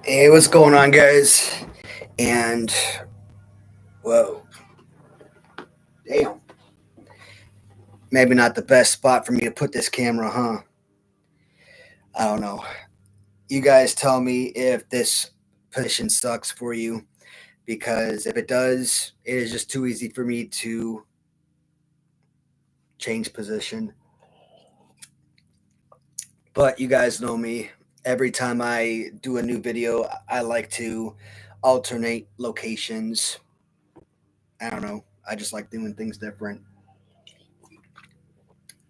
Hey, what's going on, guys? And whoa, damn, maybe not the best spot for me to put this camera, huh? I don't know. You guys tell me if this position sucks for you, because if it does, it is just too easy for me to change position. But you guys know me. Every time I do a new video, I like to alternate locations. I don't know. I just like doing things different.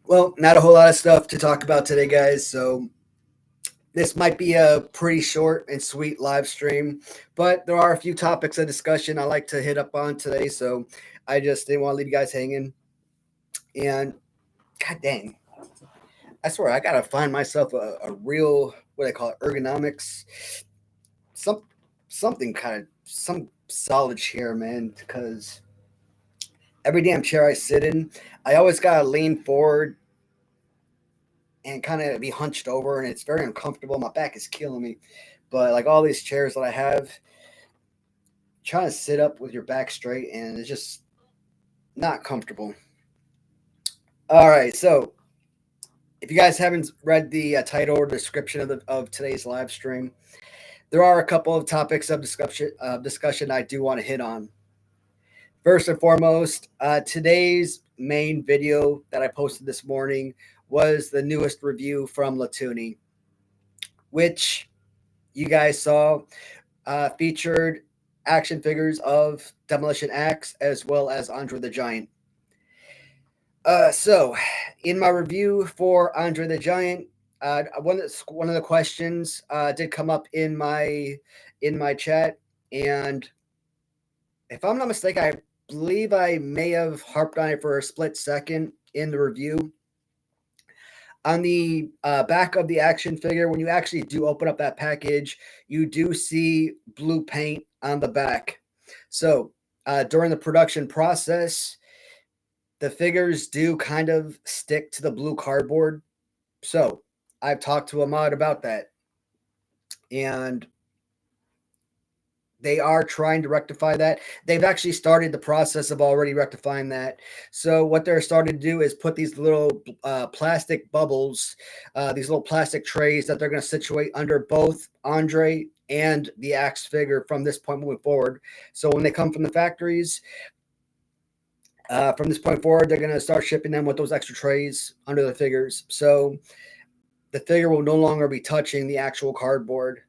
Well, not a whole lot of stuff to talk about today, guys. So this might be a pretty short and sweet live stream, but there are a few topics of discussion I like to hit up on today. So I just didn't want to leave you guys hanging. And god dang, I swear I gotta find myself a real, what I call it, ergonomics, some something kind of some solid chair, man. Because every damn chair I sit in, I always gotta lean forward and kind of be hunched over, and it's very uncomfortable. My back is killing me. But like all these chairs that I have, trying to sit up with your back straight, and it's just not comfortable. All right, so if you guys haven't read the title or description of today's live stream, there are a couple of topics of discussion I do want to hit on. First and foremost, today's main video that I posted this morning was the newest review from Latoonie, which you guys saw featured action figures of Demolition Axe as well as Andre the Giant. So, in my review for Andre the Giant, one of the questions did come up in my chat, and if I'm not mistaken, I believe I may have harped on it for a split second in the review. On the back of the action figure, when you actually do open up that package, you do see blue paint on the back. So during the production process, the figures do kind of stick to the blue cardboard. So I've talked to Ahmad about that, and they are trying to rectify that. They've actually started the process of already rectifying that. So what they're starting to do is put these little plastic bubbles, these little plastic trays that they're going to situate under both Andre and the Axe figure from this point moving forward. So when they come from the factories, from this point forward, they're going to start shipping them with those extra trays under the figures. So the figure will no longer be touching the actual cardboard.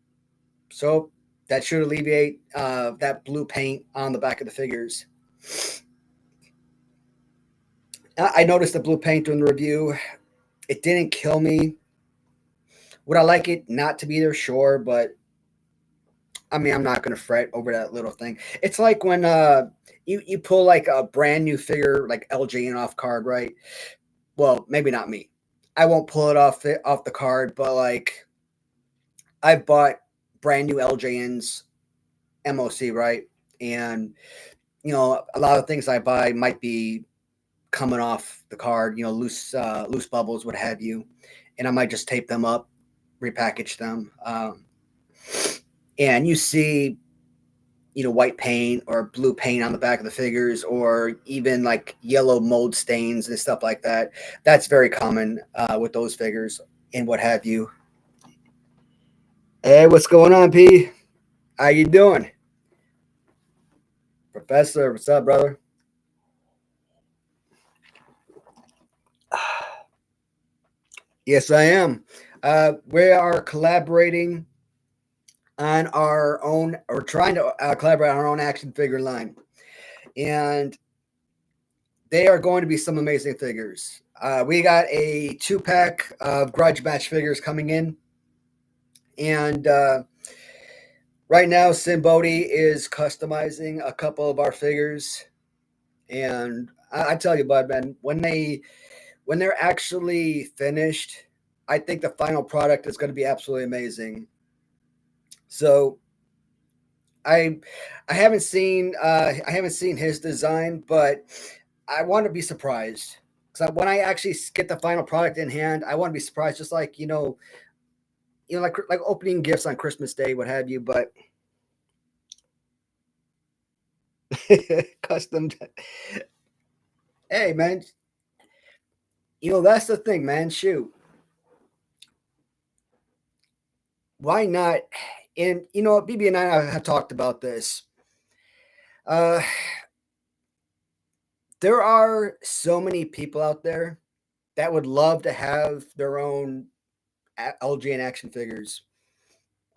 So that should alleviate that blue paint on the back of the figures. I noticed the blue paint during the review. It didn't kill me. Would I like it not to be there? Sure, but I mean, I'm not going to fret over that little thing. It's like when you pull like a brand new figure like LJN off card, right? Well, maybe not me. I won't pull it off the card, but like I've bought brand new LJNs MOC, right? And you know, a lot of things I buy might be coming off the card, you know, loose bubbles, what have you, and I might just tape them up, repackage them, and you see, you know, white paint or blue paint on the back of the figures, or even like yellow mold stains and stuff like that. That's very common with those figures and what have you. Hey, what's going on, P? How you doing? Professor, what's up, brother? Yes, I am. We are collaborating on our own, or trying to collaborate on our own action figure line. And they are going to be some amazing figures. We got a 2-pack of Grudge Match figures coming in. And right now, Simbodi is customizing a couple of our figures. And I tell you, bud, man, when they're actually finished, I think the final product is going to be absolutely amazing. So I haven't seen his design, but I want to be surprised, because when I actually get the final product in hand, I want to be surprised. Just like, you know, like opening gifts on Christmas Day, what have you. But custom. Hey, man, that's the thing, man. Shoot, why not? And BB and I have talked about this. Uh, there are so many people out there that would love to have their own LJN action figures,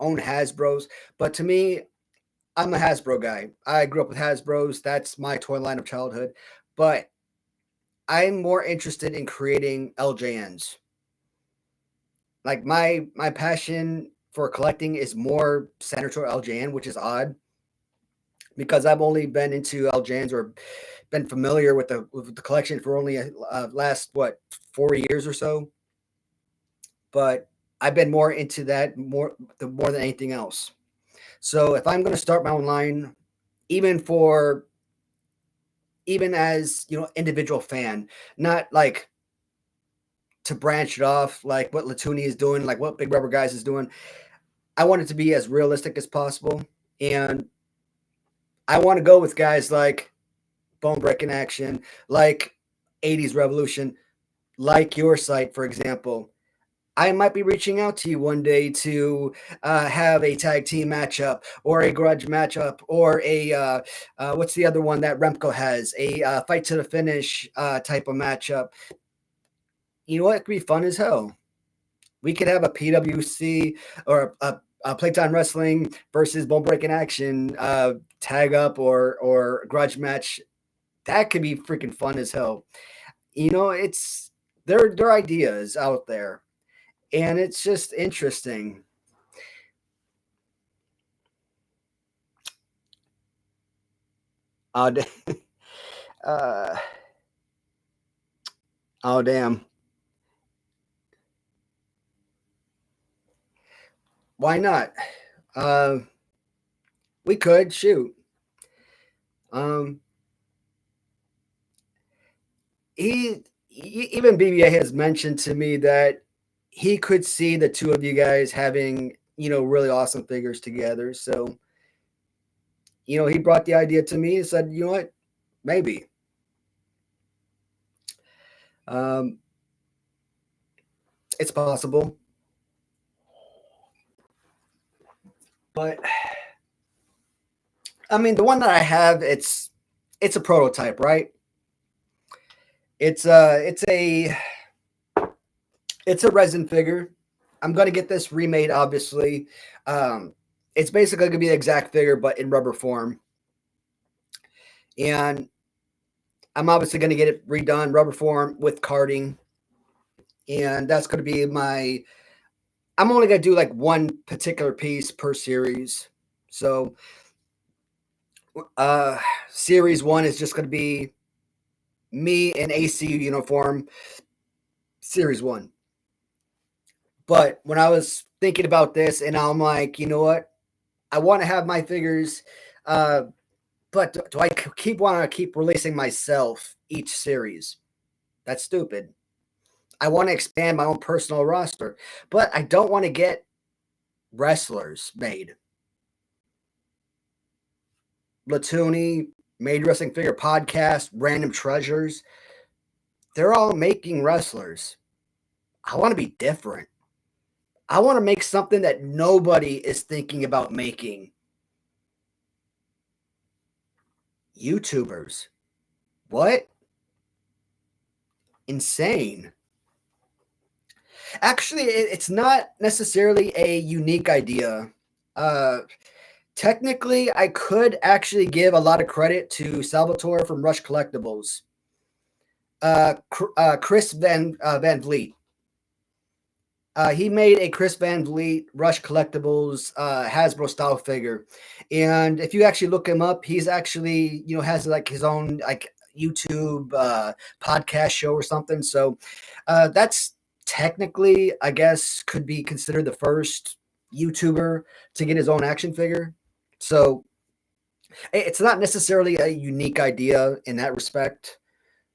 own Hasbro's. But to me, I'm a Hasbro guy. I grew up with Hasbro's. That's my toy line of childhood. But I'm more interested in creating LJNs. Like my passion for collecting is more centered to LJN, which is odd because I've only been into LJNs or been familiar with the collection for only last 4 years or so. But I've been more into that more than anything else. So if I'm going to start my own line, even as individual fan, not like to branch it off like what Latoonie is doing, like what Big Rubber Guys is doing. I want it to be as realistic as possible, and I want to go with guys like Bone Breaking Action, like 80s Revolution, like your site, for example. I might be reaching out to you one day to have a tag team matchup or a grudge matchup or a what's the other one that Remco has, a fight to the finish type of matchup. You know what? It could be fun as hell. We could have a PWC or a Playtime Wrestling versus Bone Breaking Action tag up or grudge match. That could be freaking fun as hell. It's there are ideas out there, and it's just interesting. Oh, uh, oh damn. Why not? Uh, we could shoot. Um, even BBA has mentioned to me that he could see the two of you guys having really awesome figures together. So he brought the idea to me and said, you know what, maybe. Um, it's possible, but I mean, the one that I have, it's a prototype, right? It's a resin figure. I'm gonna get this remade, obviously. It's basically gonna be the exact figure, but in rubber form. And I'm obviously gonna get it redone, rubber form with carding. And that's gonna be I'm only gonna do like one particular piece per series. So series one is just gonna be me in AC uniform, series one. But when I was thinking about this, and I'm like, you know what? I want to have my figures, but do I want to keep releasing myself each series? That's stupid. I want to expand my own personal roster, but I don't want to get wrestlers made. Latoonie, Made Wrestling Figure Podcast, Random Treasures. They're all making wrestlers. I want to be different. I want to make something that nobody is thinking about making. YouTubers. What? Insane. Actually, it's not necessarily a unique idea. Technically, I could actually give a lot of credit to Salvatore from Rush Collectibles. Chris Van Vliet. He made a Chris Van Vliet Rush Collectibles Hasbro style figure, and if you actually look him up, he's actually has like his own like YouTube podcast show or something. So that's technically, I guess, could be considered the first YouTuber to get his own action figure. So it's not necessarily a unique idea in that respect.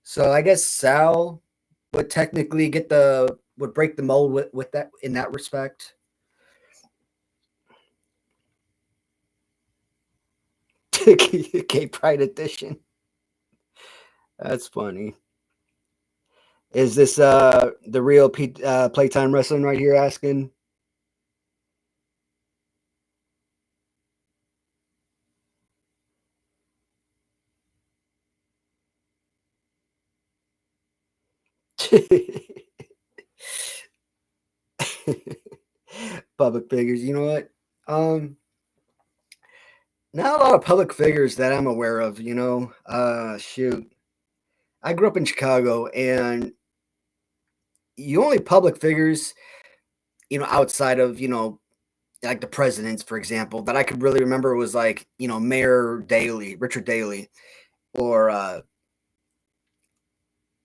So I guess Sal would technically would break the mold with that in that respect. Gay Pride edition. That's funny. Is this the real Playtime Wrestling right here asking? Public figures. You know what? Not a lot of public figures that I'm aware of, you know. Shoot. I grew up in Chicago, and the only public figures, outside of, like the presidents, for example, that I could really remember was like, Mayor Daley, Richard Daley, or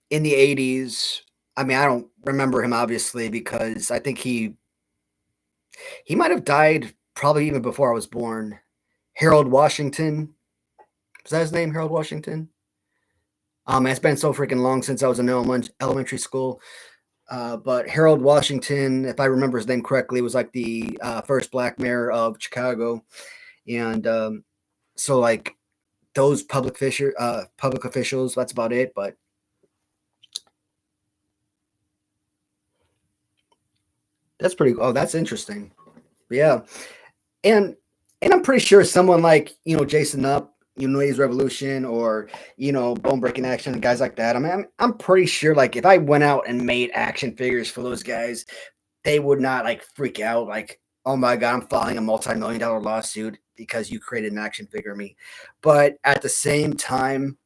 in the 80s. I mean, I don't remember him obviously because I think he might have died probably even before I was born. Harold Washington. Was that his name, Harold Washington? It's been so freaking long since I was in elementary school. But Harold Washington, if I remember his name correctly, was like the first black mayor of Chicago, and so like those public officials. That's about it. But that's pretty. Oh, that's interesting. Yeah, and I'm pretty sure someone like Jason Up, Noise Revolution, or Bone Breaking Action, and guys like that. I mean, I'm pretty sure like if I went out and made action figures for those guys, they would not like freak out like, oh my god, I'm filing a multi-million-dollar lawsuit because you created an action figure of me. But at the same time,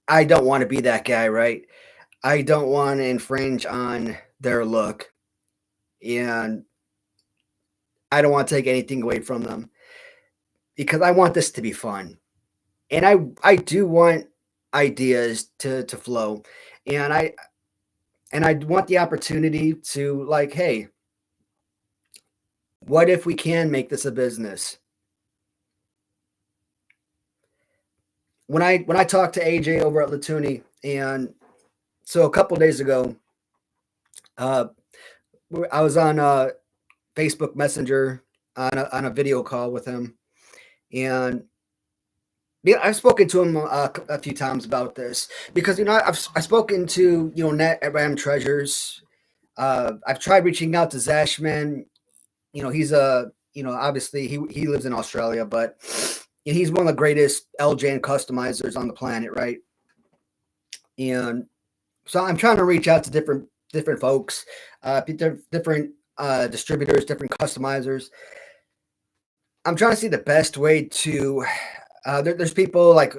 I don't want to be that guy, right? I don't want to infringe on their look, and I don't want to take anything away from them because I want this to be fun. And I do want ideas to flow. And I want the opportunity to like, hey, what if we can make this a business? When I talked to AJ over at Latoonie, and so a couple days ago, uh, I was on Facebook Messenger on a video call with him, and yeah, I've spoken to him a few times about this because I've spoken to Net at Ram Treasures. I've tried reaching out to Zashman. He's a obviously he lives in Australia, but he's one of the greatest LJN customizers on the planet, right? And so I'm trying to reach out to different folks, different distributors, different customizers. I'm trying to see the best way to. There's people like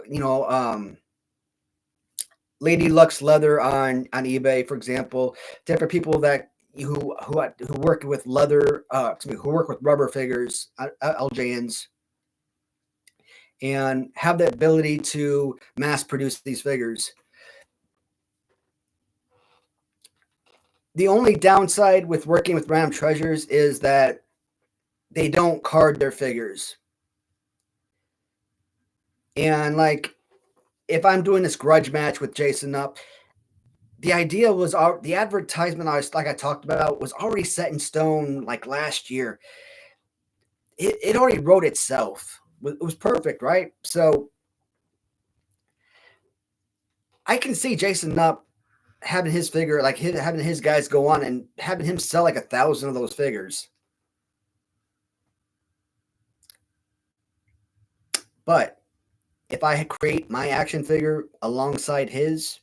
Lady Lux Leather on eBay, for example. Different people that who work with leather, who work with rubber figures, LJNs, and have the ability to mass produce these figures. The only downside with working with Ram Treasures is that they don't card their figures. And like, if I'm doing this grudge match with Jason Up, the idea was the advertisement I talked about was already set in stone like last year. It already wrote itself. It was perfect, right? So I can see Jason Up having his figure, like having his guys go on and having him sell like 1,000 of those figures. But if I create my action figure alongside his,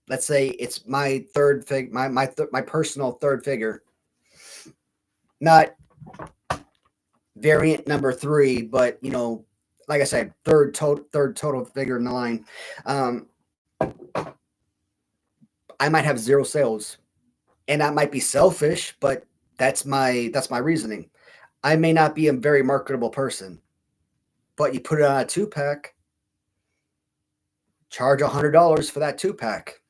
let's say it's my third fig, my personal third figure, not variant number 3, but like I said, third total figure in the line. I might have 0 sales, and that might be selfish, but that's my reasoning. I may not be a very marketable person, but you put it on a 2-pack, charge $100 for that 2-pack.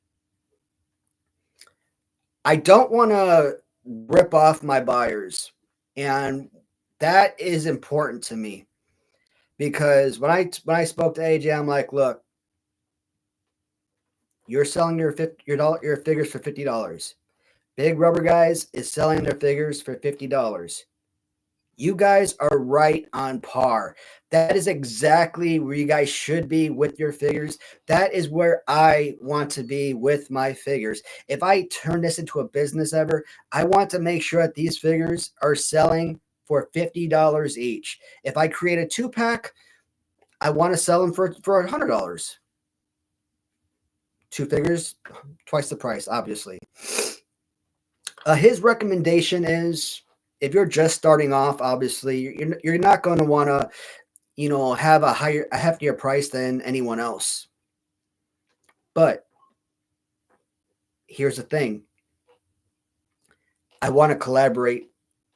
I don't want to rip off my buyers, and that is important to me because when I spoke to AJ, I'm like, look, you're selling your figures for $50. Big Rubber Guys is selling their figures for $50. You guys are right on par. That is exactly where you guys should be with your figures. That is where I want to be with my figures. If I turn this into a business ever, I want to make sure that these figures are selling for $50 each. If I create a 2-pack, I want to sell them for $100. Two figures, twice the price, obviously. His recommendation is if you're just starting off, obviously you're not going to want to have a heftier price than anyone else. But here's the thing: I want to collaborate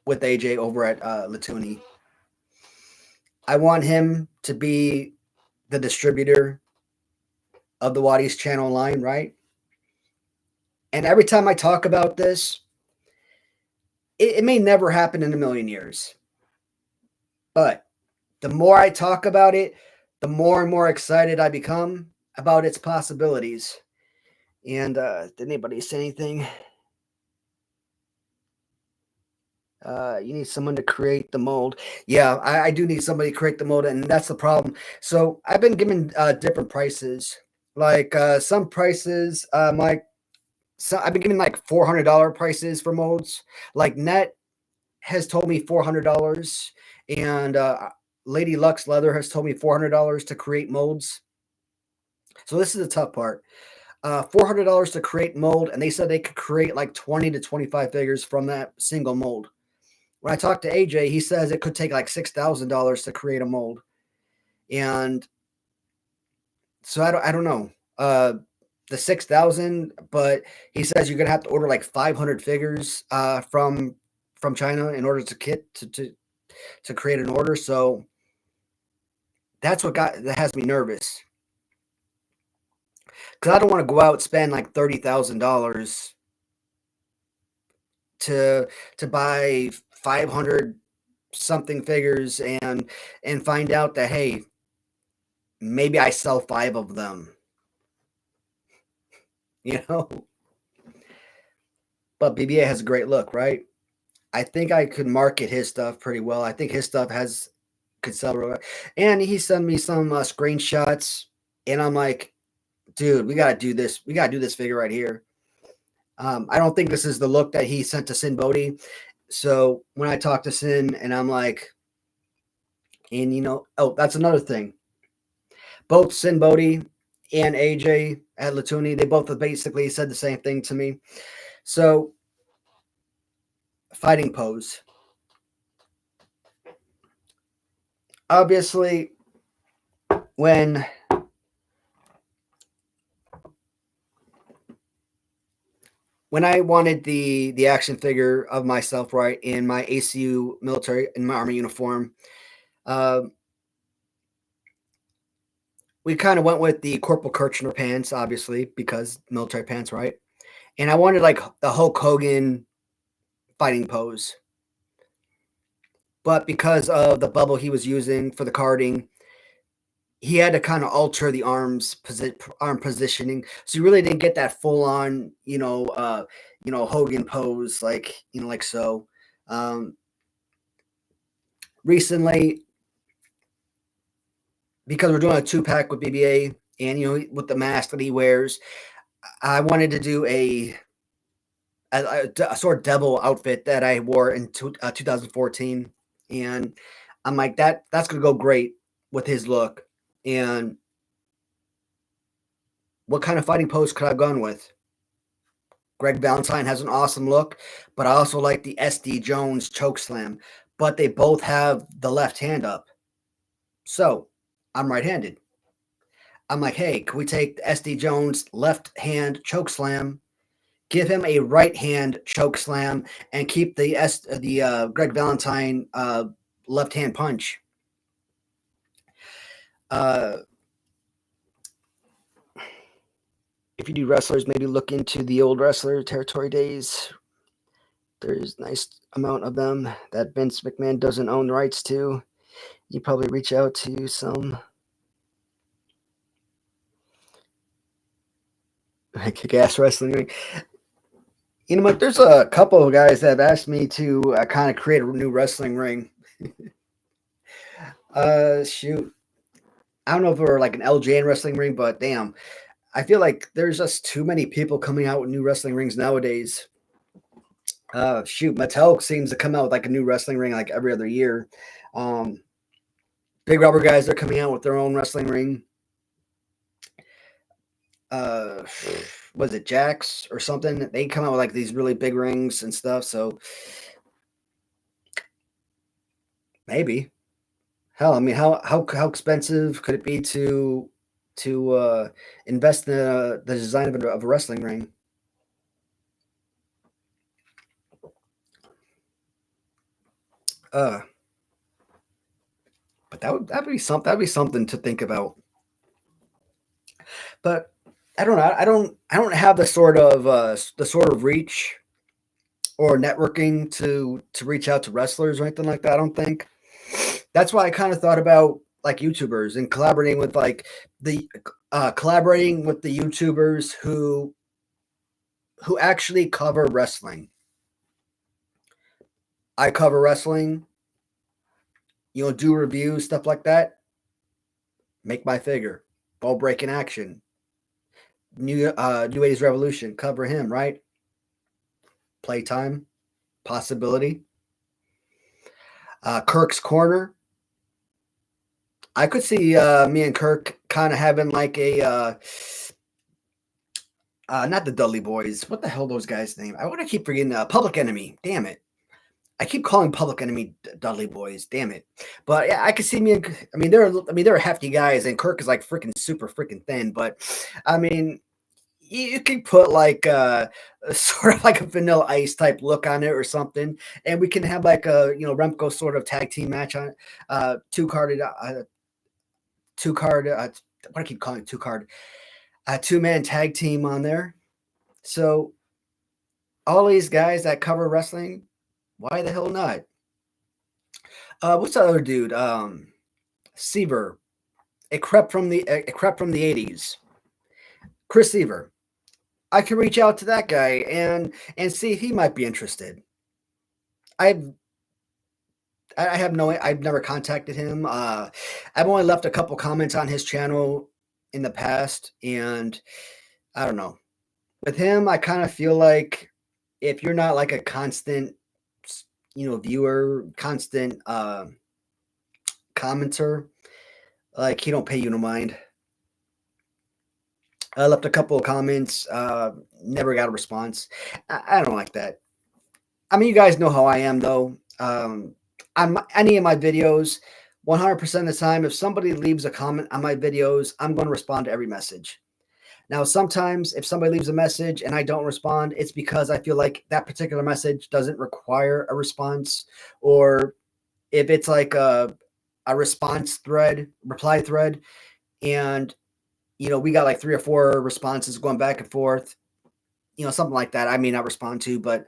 with AJ over at Latoonie. I want him to be the distributor of the Waddy's channel line, right? And every time I talk about this, it may never happen in a million years. But the more I talk about it, the more and more excited I become about its possibilities. And did anybody say anything? You need someone to create the mold. Yeah, I do need somebody to create the mold, and that's the problem. So I've been given different prices. Like some prices, I've been given like $400 prices for molds. Like Net has told me $400, and Lady Lux Leather has told me $400 to create molds. So this is the tough part. $400 to create mold, and they said they could create like 20 to 25 figures from that single mold. When I talked to AJ, he says it could take like $6,000 to create a mold, and so I don't know the 6,000, but he says you're gonna have to order like 500 figures from China in order to create an order. So that's that has me nervous, because I don't want to go out and spend like $30,000 to buy 500 something figures and find out that, hey, maybe I sell 5 of them, you know. But BBA has a great look, right? I think I could market his stuff pretty well. I think his stuff could sell real well. And he sent me some screenshots, and I'm like, dude, we gotta do this. We gotta do this figure right here. I don't think this is the look that he sent to Sin Bodhi. So when I talked to Sin, and I'm like, and oh, that's another thing. Both Sin Bodhi and AJ at Latoonie, they both basically said the same thing to me. So, fighting pose. Obviously, when I wanted the action figure of myself, right, in my ACU military, in my Army uniform, we kind of went with the Corporal Kirchner pants, obviously, because military pants, right? And I wanted like the Hulk Hogan fighting pose. But because of the bubble he was using for the carding, he had to kind of alter the arm positioning, so you really didn't get that full on, Hogan pose, like like so. Recently, because we're doing a 2-pack with BBA, and with the mask that he wears, I wanted to do a sort of devil outfit that I wore in 2014, and I'm like, that's gonna go great with his look. And what kind of fighting pose could I have gone with? Greg Valentine has an awesome look, but I also like the SD Jones choke slam. But they both have the left hand up. So I'm right-handed. I'm like, hey, can we take the SD Jones left hand choke slam, give him a right hand choke slam, and keep the Greg Valentine left hand punch? If you do wrestlers, maybe look into the old wrestler territory days. There's a nice amount of them that Vince McMahon doesn't own rights to. You probably reach out to some kick-ass wrestling ring. There's a couple of guys that have asked me to kind of create a new wrestling ring. Shoot. I don't know if we're like an LJN wrestling ring, but damn, I feel like there's just too many people coming out with new wrestling rings nowadays. Shoot, Mattel seems to come out with like a new wrestling ring like every other year. Um, Big Rubber guys are coming out with their own wrestling ring. Uh, was it Jax or something? They come out with like these really big rings and stuff. So maybe, hell, I mean, how expensive could it be to invest in the design of a wrestling ring? Uh, but that'd be something to think about. But I don't know. I don't have the sort of reach or networking to reach out to wrestlers or anything like that. I don't think. That's why I kind of thought about like YouTubers and collaborating with the YouTubers who actually cover wrestling. I cover wrestling, do reviews, stuff like that. Make my figure. Ball breaking action. New 80s Revolution. Cover him, right? Playtime. Possibility. Kirk's Corner. I could see me and Kirk kind of having like not the Dudley Boys. What the hell those guys' name? I want to keep forgetting Public Enemy. Damn it. I keep calling Public Enemy Dudley Boys. Damn it. But yeah, I could see me. They're hefty guys, and Kirk is like freaking super freaking thin. But I mean, you could put like sort of like a Vanilla Ice type look on it or something, and we can have like a Remco sort of tag team match on two card. What do I keep calling it? Two card. A 2-man tag team on there. So all these guys that cover wrestling, why the hell not? What's the other dude? Seaver. It crept from the 80s. Chris Seaver. I could reach out to that guy and see if he might be interested. I've I've never contacted him. I've only left a couple comments on his channel in the past, and I don't know. With him, I kind of feel like if you're not like a constant, viewer, constant commenter, like he don't pay you no mind. I left a couple of comments, never got a response. I don't like that. I mean, you guys know how I am, though. On any of my videos, 100% of the time, if somebody leaves a comment on my videos, I'm going to respond to every message. Now, sometimes if somebody leaves a message and I don't respond, it's because I feel like that particular message doesn't require a response, or if it's like a reply thread, and we got like 3 or 4 responses going back and forth, something like that. I may not respond to, but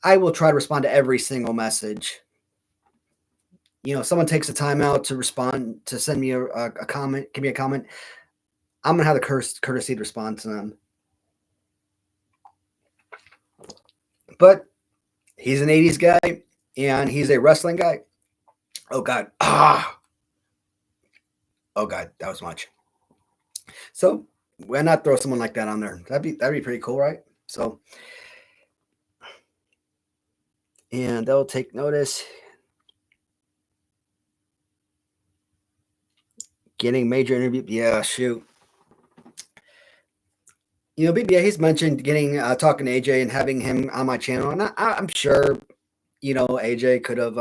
I will try to respond to every single message. If someone takes the time out to respond, to send me a comment, give me a comment, I'm going to have the courtesy to respond to them. But he's an 80s guy, and he's a wrestling guy. Oh, God. Oh, God. That was much. So why not throw someone like that on there? That'd be pretty cool, right? So, and they'll take notice. Getting major interview. Yeah, shoot. BBA, he's mentioned talking to AJ and having him on my channel, and I'm sure, AJ could have.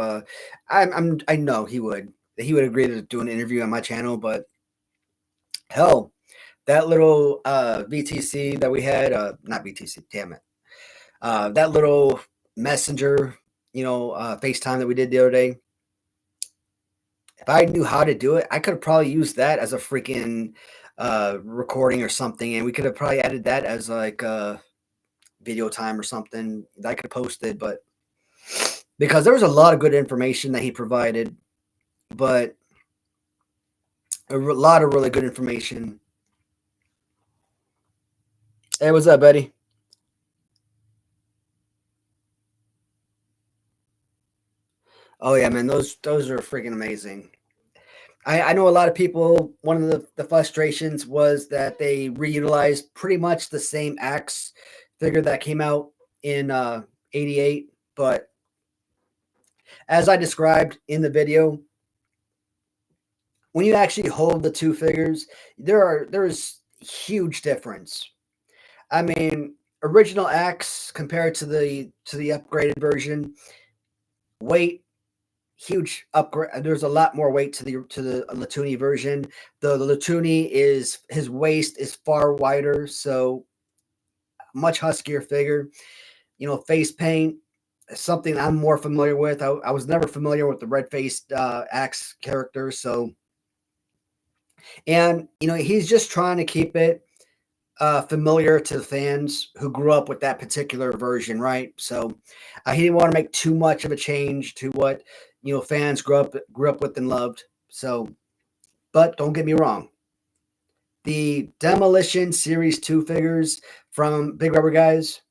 I know he would. He would agree to do an interview on my channel, but hell, that little VTC that we had, not VTC, damn it, that little messenger, FaceTime that we did the other day. If I knew how to do it, I could have probably used that as a freaking recording or something, and we could have probably added that as like video time or something that I could have posted. But because there was a lot of good information that he provided, but a lot of really good information. Hey, what's up, Betty? Oh yeah, man, those are freaking amazing. I know a lot of people. One of the frustrations was that they reutilized pretty much the same axe figure that came out in '88, but as I described in the video, when you actually hold the two figures, there's huge difference. I mean, original axe compared to the upgraded version, weight huge upgrade. There's a lot more weight to the Latoonie version. The Latoonie is his waist is far wider, so much huskier figure. You know, face paint something I'm more familiar with. I was never familiar with the red faced axe character, so and you know he's just trying to keep it familiar to the fans who grew up with that particular version, right? So he didn't want to make too much of a change to what fans grew up with and loved. So, but don't get me wrong, the Demolition Series 2 figures from Big Rubber Guys,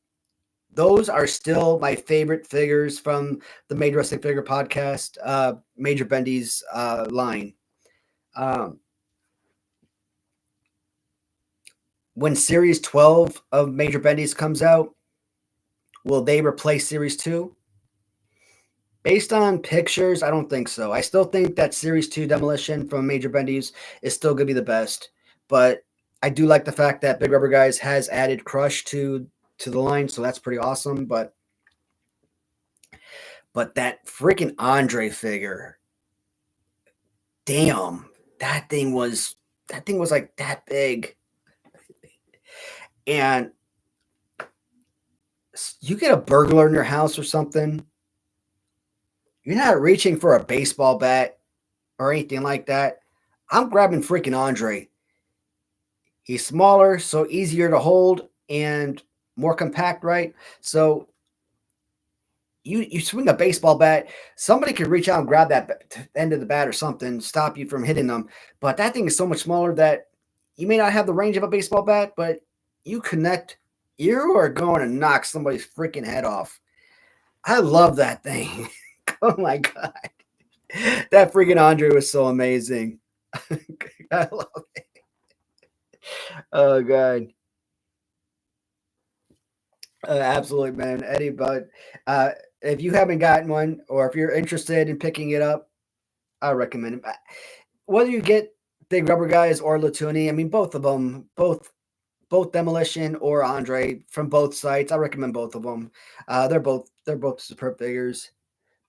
those are still my favorite figures from the Major Wrestling Figure Podcast, Major Bendy's line. Um, when Series 12 of Major Bendy's comes out, will they replace Series 2? Based on pictures, I don't think so. I still think that Series 2 Demolition from Major Bendy's is still going to be the best. But I do like the fact that Big Rubber Guys has added Crush to the line, so that's pretty awesome. But that freaking Andre figure, damn, that thing was like that big. And you get a burglar in your house or something, you're not reaching for a baseball bat or anything like that. I'm grabbing freaking Andre. He's smaller, so easier to hold and more compact, right? So you swing a baseball bat, somebody could reach out and grab that end of the bat or something, stop you from hitting them. But that thing is so much smaller that you may not have the range of a baseball bat, but you connect, you are going to knock somebody's freaking head off. I love that thing. Oh my god, that freaking Andre was so amazing. I love it. Oh god. Absolutely, man, Eddie. But if you haven't gotten one, or if you're interested in picking it up, I recommend it. Whether you get Big Rubber Guys or Latoonie, I mean, both of them, both Demolition or Andre from both sites, I recommend both of them. They're both superb figures.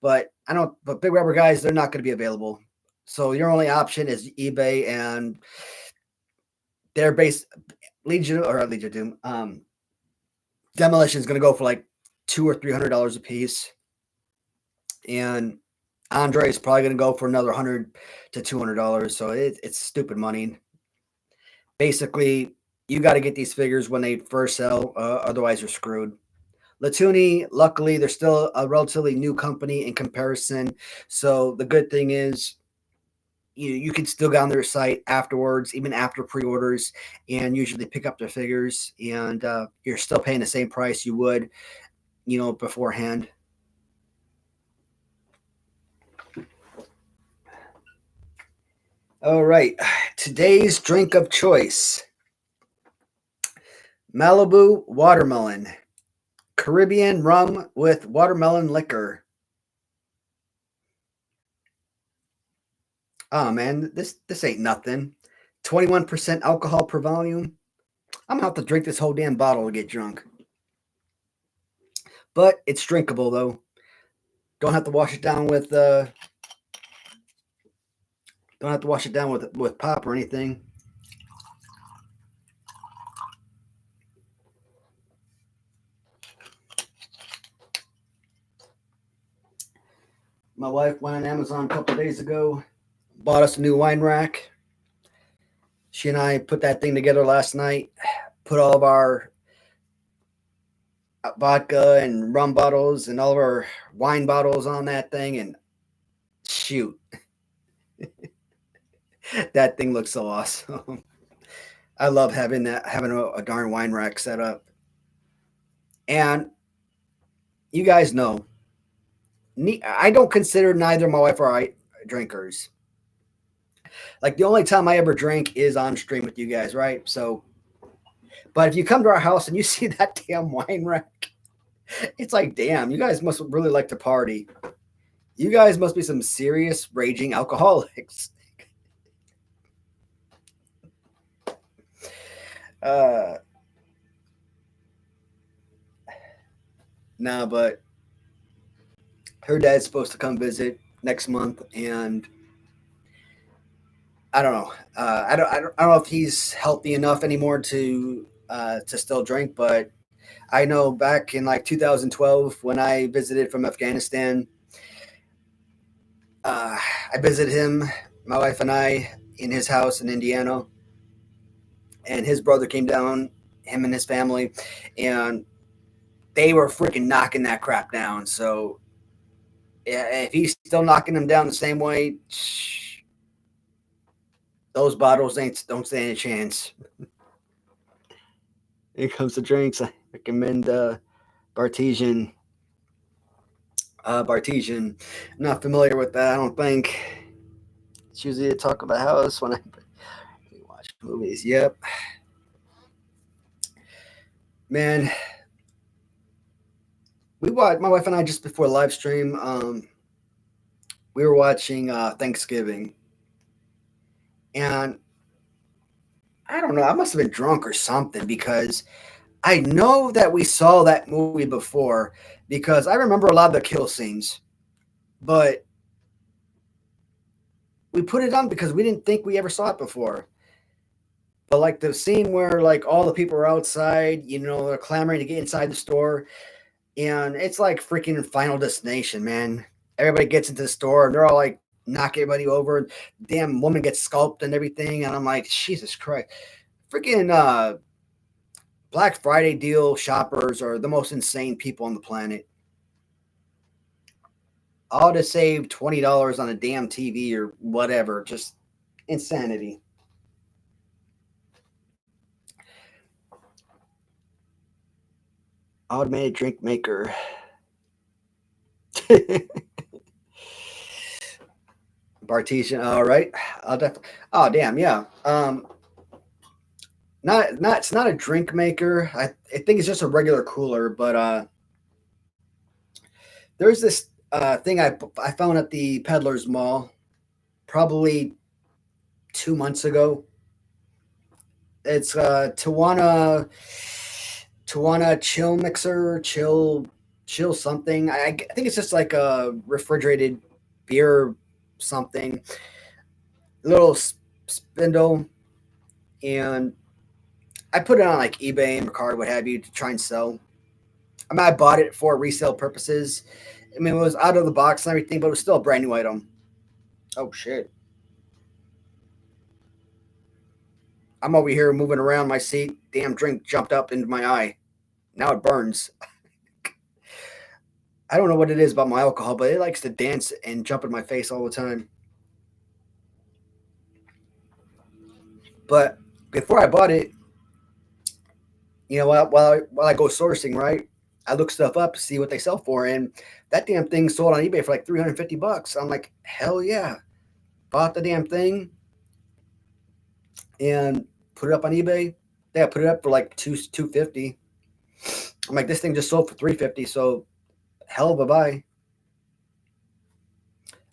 But I don't. But Big Rubber Guys, they're not going to be available. So your only option is eBay, and their base Legion or Legion Doom. Demolition is going to go for like $200 or $300 a piece, and Andre is probably going to go for another $100 to $200. So it's stupid money. Basically, you got to get these figures when they first sell, otherwise you're screwed. Latoonie, luckily, they're still a relatively new company in comparison. So the good thing is you can still go on their site afterwards, even after pre-orders, and usually pick up their figures, and you're still paying the same price you would, beforehand. All right, today's drink of choice: Malibu watermelon, Caribbean rum with watermelon liquor. Oh man, this ain't nothing. 21% alcohol per volume. I'm gonna have to drink this whole damn bottle to get drunk. But it's drinkable though. Don't have to wash it down with pop or anything. My wife went on Amazon a couple days ago, bought us a new wine rack. She and I put that thing together last night, put all of our vodka and rum bottles and all of our wine bottles on that thing, and shoot, that thing looks so awesome. I love having a darn wine rack set up. And you guys know I don't consider neither my wife or I drinkers. Like the only time I ever drink is on stream with you guys, right? So, but if you come to our house and you see that damn wine rack, it's like, damn, you guys must really like to party. You guys must be some serious raging alcoholics. Uh, nah, but her dad's supposed to come visit next month, and I don't know. I don't know if he's healthy enough anymore to still drink, but I know back in like 2012 when I visited from Afghanistan, I visited him, my wife and I, in his house in Indiana, and his brother came down, him and his family, and they were freaking knocking that crap down. So yeah, if he's still knocking them down the same way, those bottles ain't don't stand a chance. When it comes to drinks, I recommend Bartesian. Bartesian. I'm not familiar with that. I don't think. It's usually a talk of the house when I watch movies. Yep. Man, we watched my wife and I just before live stream. We were watching Thanksgiving, and I don't know. I must have been drunk or something because I know that we saw that movie before because I remember a lot of the kill scenes, but we put it on because we didn't think we ever saw it before. But like the scene where like all the people are outside, they're clamoring to get inside the store, and it's like freaking Final Destination, man. Everybody gets into the store and they're all like knock everybody over. Damn woman gets scalped and everything, and I'm like, Jesus Christ, freaking Black Friday deal shoppers are the most insane people on the planet. All to save $20 on a damn TV or whatever, just insanity. Automated drink maker. Bartesian. All right. I'll definitely. Oh damn, yeah. It's not a drink maker. I think it's just a regular cooler, but there's this thing I found at the Peddler's Mall probably 2 months ago. It's Tawana chill mixer, chill something. I think it's just like a refrigerated beer something. A little spindle, and I put it on like eBay and Mercado, what have you, to try and sell. I mean, I bought it for resale purposes. I mean, it was out of the box and everything, but it was still a brand new item. Oh shit! I'm over here moving around my seat. Damn drink jumped up into my eye. Now it burns. I don't know what it is about my alcohol, but it likes to dance and jump in my face all the time. But before I bought it, while I go sourcing, right, I look stuff up to see what they sell for, and that damn thing sold on eBay for like $350. I'm like, hell yeah! Bought the damn thing and put it up on eBay. Yeah, put it up for like 250. I'm like, this thing just sold for 350, so hell of a buy.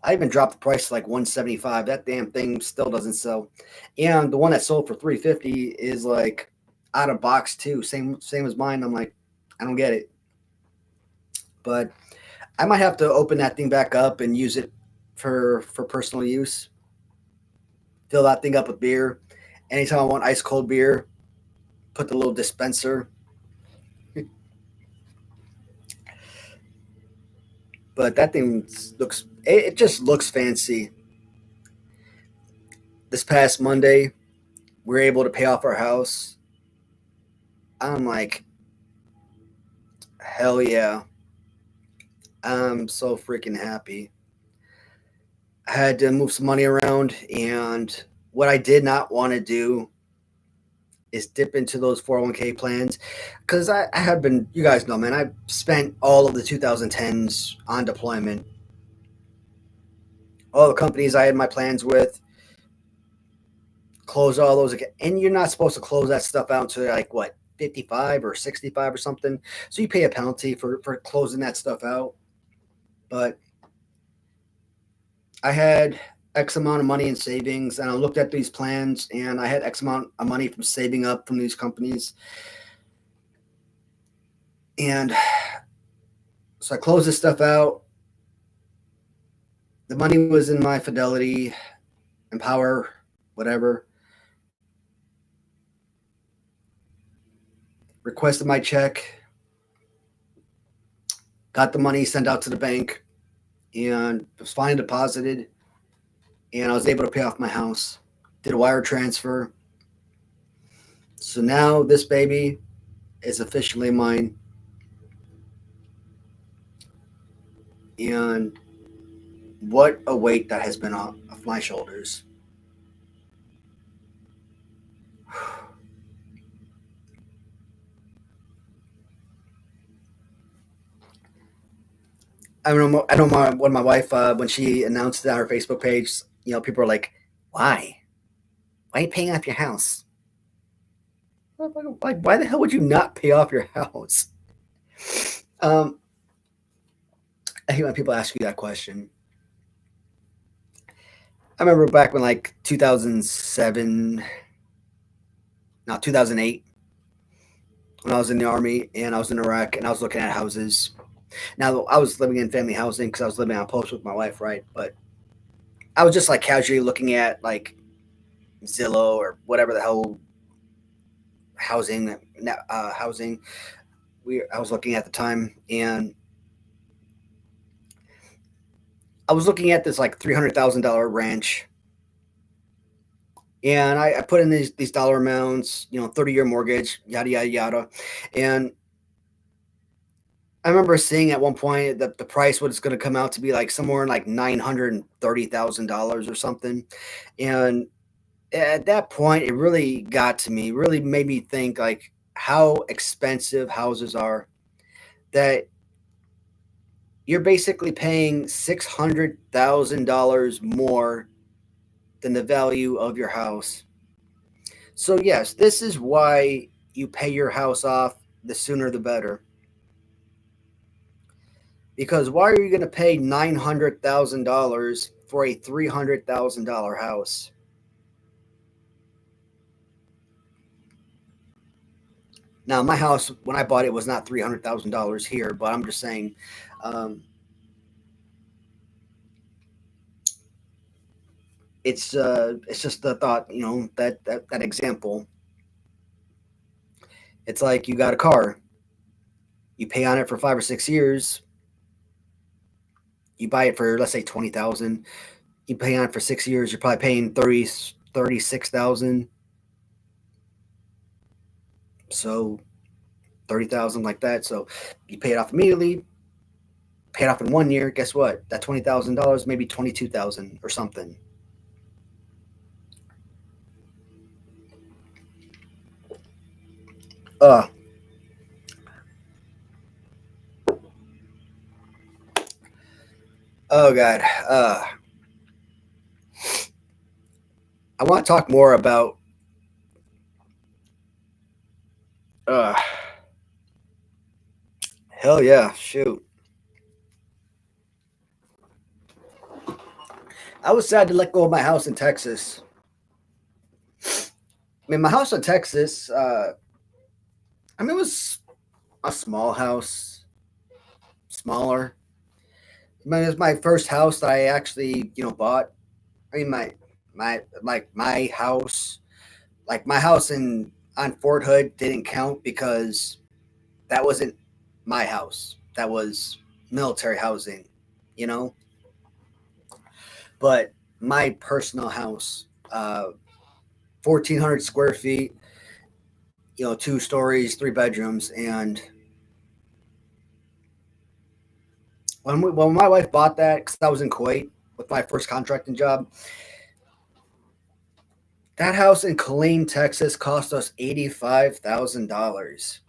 I even dropped the price to like 175. That damn thing still doesn't sell. And the one that sold for 350 is like out of box too. Same as mine. I'm like, I don't get it. But I might have to open that thing back up and use it for personal use. Fill that thing up with beer. Anytime I want ice cold beer, put the little dispenser. But that thing it just looks fancy. This past Monday, we were able to pay off our house. I'm like, hell yeah. I'm so freaking happy. I had to move some money around, and what I did not want to do is dip into those 401k plans because I have been, you guys know, man, I've spent all of the 2010s on deployment. all the companies I had my plans with, close all those again. And you're not supposed to close that stuff out until like what, 55 or 65 or something. So you pay a penalty for closing that stuff out. But I had X amount of money in savings, and I looked at these plans, and I had X amount of money from saving up from these companies. And so I closed this stuff out. The money was in my Fidelity, Empower, whatever. Requested my check, got the money sent out to the bank, and it was finally deposited. And I was able to pay off my house. Did a wire transfer. So now this baby is officially mine. And what a weight that has been off my shoulders. I know when my wife, when she announced it on her Facebook page, people are like, why? Why are you paying off your house? Like, why the hell would you not pay off your house? I hate when people ask you that question. I remember back when like 2007, no, 2008, when I was in the Army and I was in Iraq and I was looking at houses. Now, I was living in family housing because I was living on post with my wife, right? But I was just like casually looking at like Zillow or whatever the hell housing I was looking at the time, and I was looking at this like $300,000 ranch, and I put in these dollar amounts, 30-year mortgage, yada yada yada, and I remember seeing at one point that the price was going to come out to be like somewhere in like $930,000 or something, and at that point, it really got to me. Really made me think like how expensive houses are. That you're basically paying $600,000 more than the value of your house. So yes, this is why you pay your house off the sooner the better. Because why are you going to pay $900,000 for a $300,000 house? Now, my house, when I bought it, was not $300,000 here, but I'm just saying, um, it's just the thought, that example. It's like you got a car, you pay on it for 5 or 6 years, you buy it for let's say 20,000, you pay on it for 6 years, you're probably paying 36,000, so 30,000 like that. So you pay it off immediately, pay it off in 1 year. Guess what? That $20,000, maybe 22,000 or something. Uh, oh God. I want to talk more about. Uh, hell yeah, shoot. I was sad to let go of my house in Texas. I mean, my house in Texas. It was a small house, smaller. I mean, it was my first house that I actually, bought. I mean, my house, like my house in on Fort Hood didn't count because that wasn't my house. That was military housing, you know. But my personal house, 1,400 square feet, 2 stories, 3 bedrooms, and when my wife bought that, because I was in Kuwait with my first contracting job, that house in Killeen, Texas, cost us $85,000.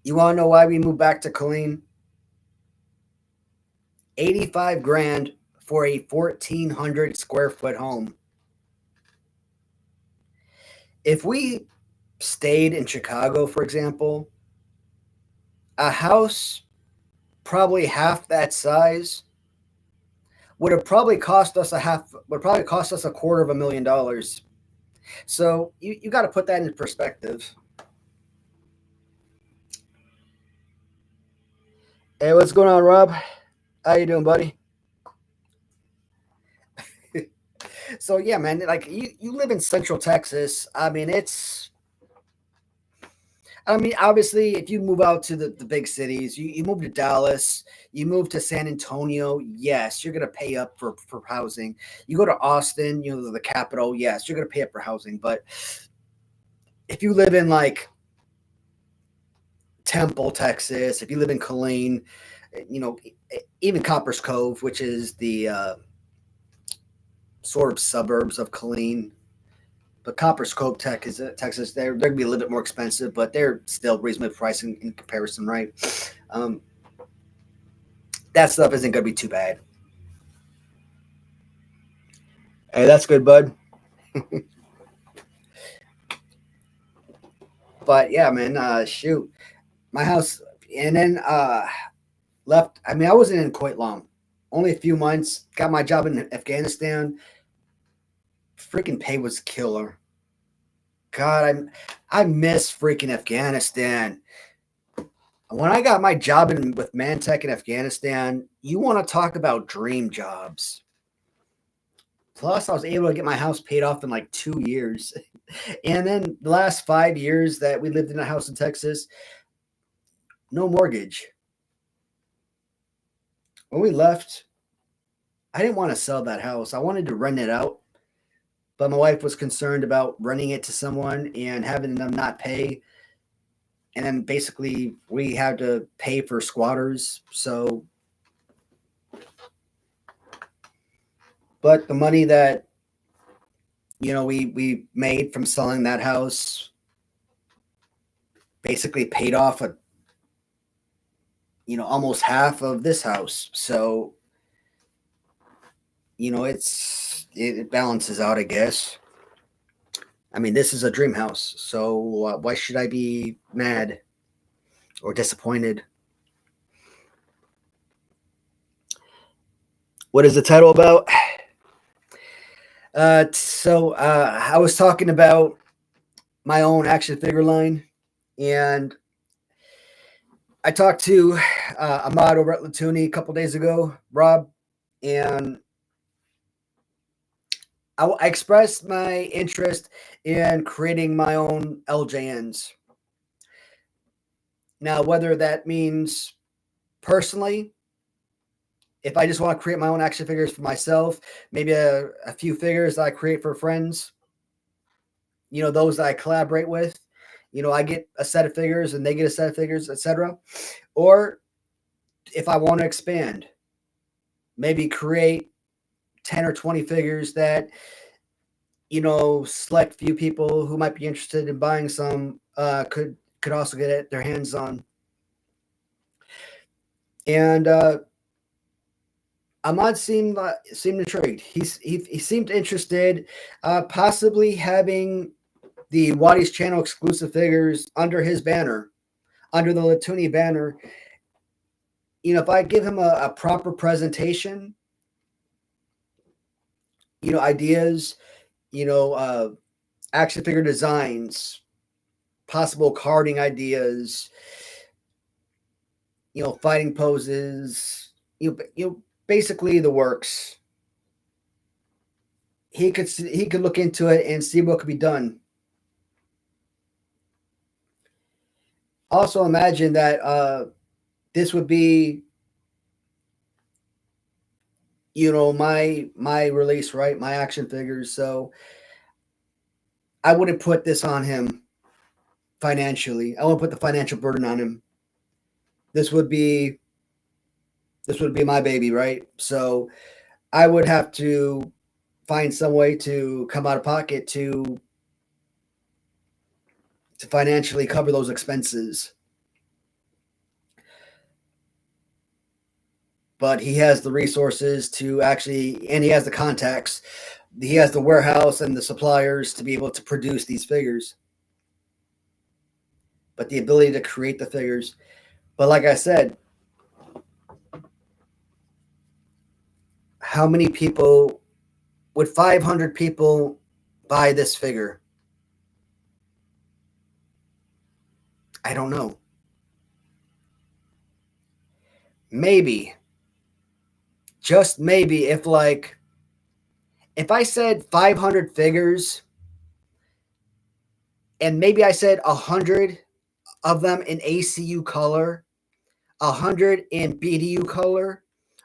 You want to know why we moved back to Killeen? 85 grand for a 1,400 square foot home. If we stayed in Chicago, for example, a house probably half that size would probably cost us $250,000. So you got to put that in perspective. Hey, what's going on, Rob? How you doing, buddy? So yeah, man, like you live in Central Texas. Obviously, if you move out to the big cities, you move to Dallas, you move to San Antonio, yes, you're going to pay up for housing. You go to Austin, the capital, yes, you're going to pay up for housing. But if you live in like Temple, Texas, if you live in Killeen, even Copper's Cove, which is the sort of suburbs of Killeen, but Copper's Cove Texas, they're going to be a little bit more expensive, but they're still reasonably priced in comparison, right? That stuff isn't going to be too bad. Hey, that's good, bud. But yeah, man, shoot, my house, and then left. I mean, I wasn't in quite long, only a few months. Got my job in Afghanistan. Freaking pay was killer. God, I miss freaking Afghanistan. When I got my job with Mantech in Afghanistan, you want to talk about dream jobs. Plus, I was able to get my house paid off in like 2 years. And then the last 5 years that we lived in a house in Texas, no mortgage. When we left, I didn't want to sell that house. I wanted to rent it out. But my wife was concerned about renting it to someone and having them not pay. And then basically we had to pay for squatters. So, but the money that, we made from selling that house basically paid off almost half of this house. So, it balances out, I guess. I mean, this is a dream house, so why should I be mad or disappointed? What is the title about? I was talking about my own action figure line, and I talked to Ahmad over at Latoonie a couple days ago, Rob, and I expressed my interest in creating my own LJNs. Now, whether that means personally, if I just want to create my own action figures for myself, maybe a few figures that I create for friends, those that I collaborate with, I get a set of figures and they get a set of figures, etc. Or if I want to expand, maybe create 10 or 20 figures that, select few people who might be interested in buying some could also get their hands on. And Ahmad seemed intrigued. He seemed interested, possibly having the Waddy's channel exclusive figures under his banner, under the Latoonie banner. If I give him a proper presentation, ideas, action figure designs, possible carding ideas, fighting poses, basically the works. He could look into it and see what could be done. Also, imagine that this would be, my release, right? My action figures. So I wouldn't put this on him financially. I won't put the financial burden on him. This would be my baby, right? So I would have to find some way to come out of pocket to financially cover those expenses. but he has the resources to actually, and he has the contacts. He has the warehouse and the suppliers to be able to produce these figures, but the ability to create the figures. But like I said, how many people would 500 people buy this figure? I don't know. Maybe, just maybe, if I said 500 figures and maybe I said 100 of them in ACU color, 100 in BDU color,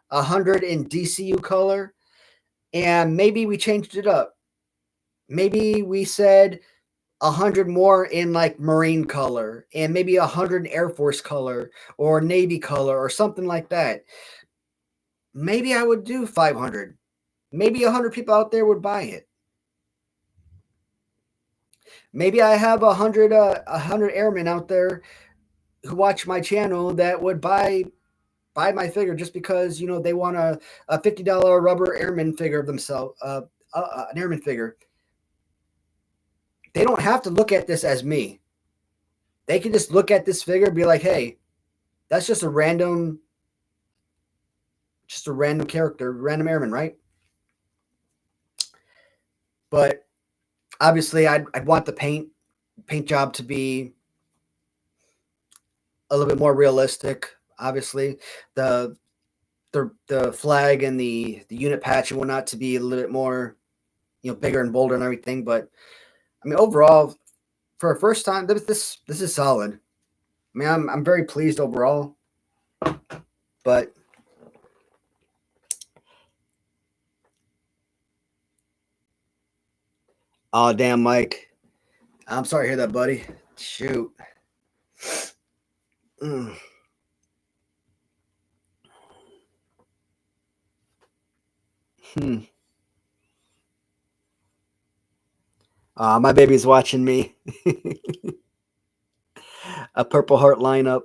100 in DCU color, and maybe we changed it up. Maybe we said 100 more in like Marine color, and maybe 100 in Air Force color or Navy color or something like that. Maybe I would do 500. Maybe 100 people out there would buy it. Maybe I have 100 airmen out there who watch my channel that would buy my figure just because they want a $50 rubber airman figure of themselves, an airman figure. They don't have to look at this as me. They can just look at this figure and be like, hey, that's just a random character, random airman, right? But obviously I'd want the paint job to be a little bit more realistic. Obviously, the flag and the unit patch and whatnot to be a little bit more, bigger and bolder and everything. But I mean, overall, for a first time, this is solid. I mean, I'm very pleased overall. But oh damn, Mike, I'm sorry to hear that, buddy. Shoot. Mm. My baby's watching me. A Purple Heart lineup.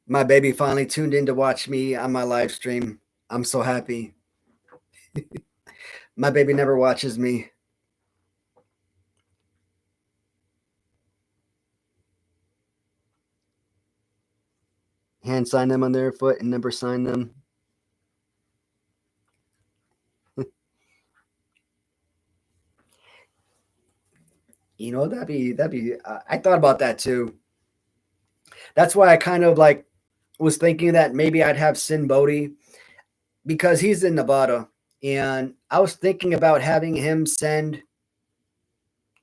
My baby finally tuned in to watch me on my live stream. I'm so happy. My baby never watches me. Hand sign them on their foot and never sign them. That'd be. I thought about that too. That's why I kind of was thinking that maybe I'd have Sin Bodhi because he's in Nevada, and I was thinking about having him send.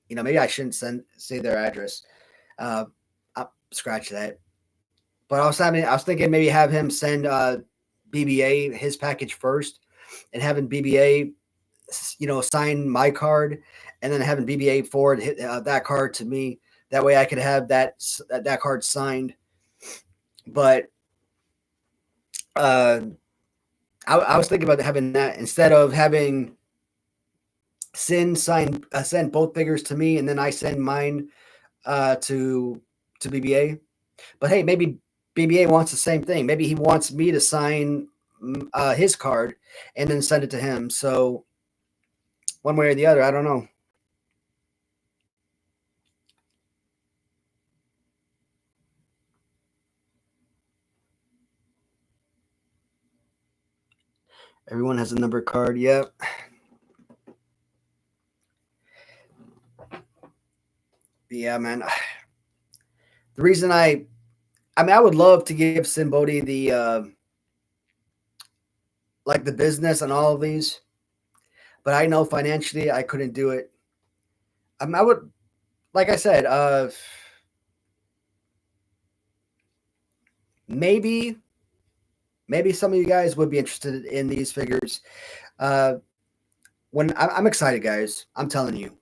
Maybe I shouldn't say their address. I'll scratch that. But I was thinking maybe have him send BBA his package first, and having BBA, sign my card, and then having BBA forward that card to me. That way, I could have that card signed. But I was thinking about having that instead of having Sin send both figures to me, and then I send mine to BBA. But hey, maybe BBA wants the same thing. Maybe he wants me to sign his card and then send it to him. So one way or the other, I don't know. Everyone has a number card. Yep. Yeah, man. The reason I would love to give Simbodi the the business on all of these, but I know financially I couldn't do it. I would, like I said, maybe some of you guys would be interested in these figures. When I'm excited, guys, I'm telling you,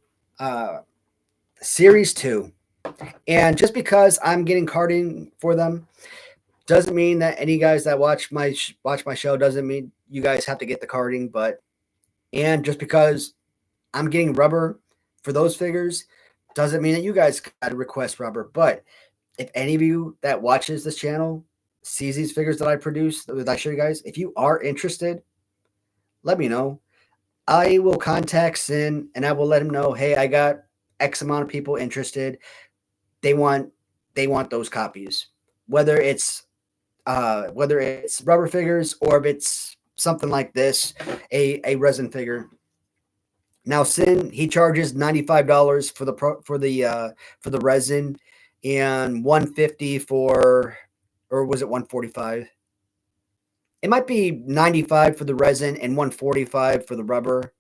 Series 2, and just because I'm getting carding for them doesn't mean that any guys that watch my show doesn't mean you guys have to get the carding. But and just because I'm getting rubber for those figures Doesn't mean that you guys got to request rubber, but if any of you that watches this channel sees these figures that I produce, that I show you guys, if you are interested, let me know. I will contact Sin and I will let him know, hey, I got X amount of people interested. They want those copies. Whether it's rubber figures or if it's something like this, a resin figure. Now Sin, he charges $95 for the resin and 150 for, or was it 145? It might be 95 for the resin and 145 for the rubber,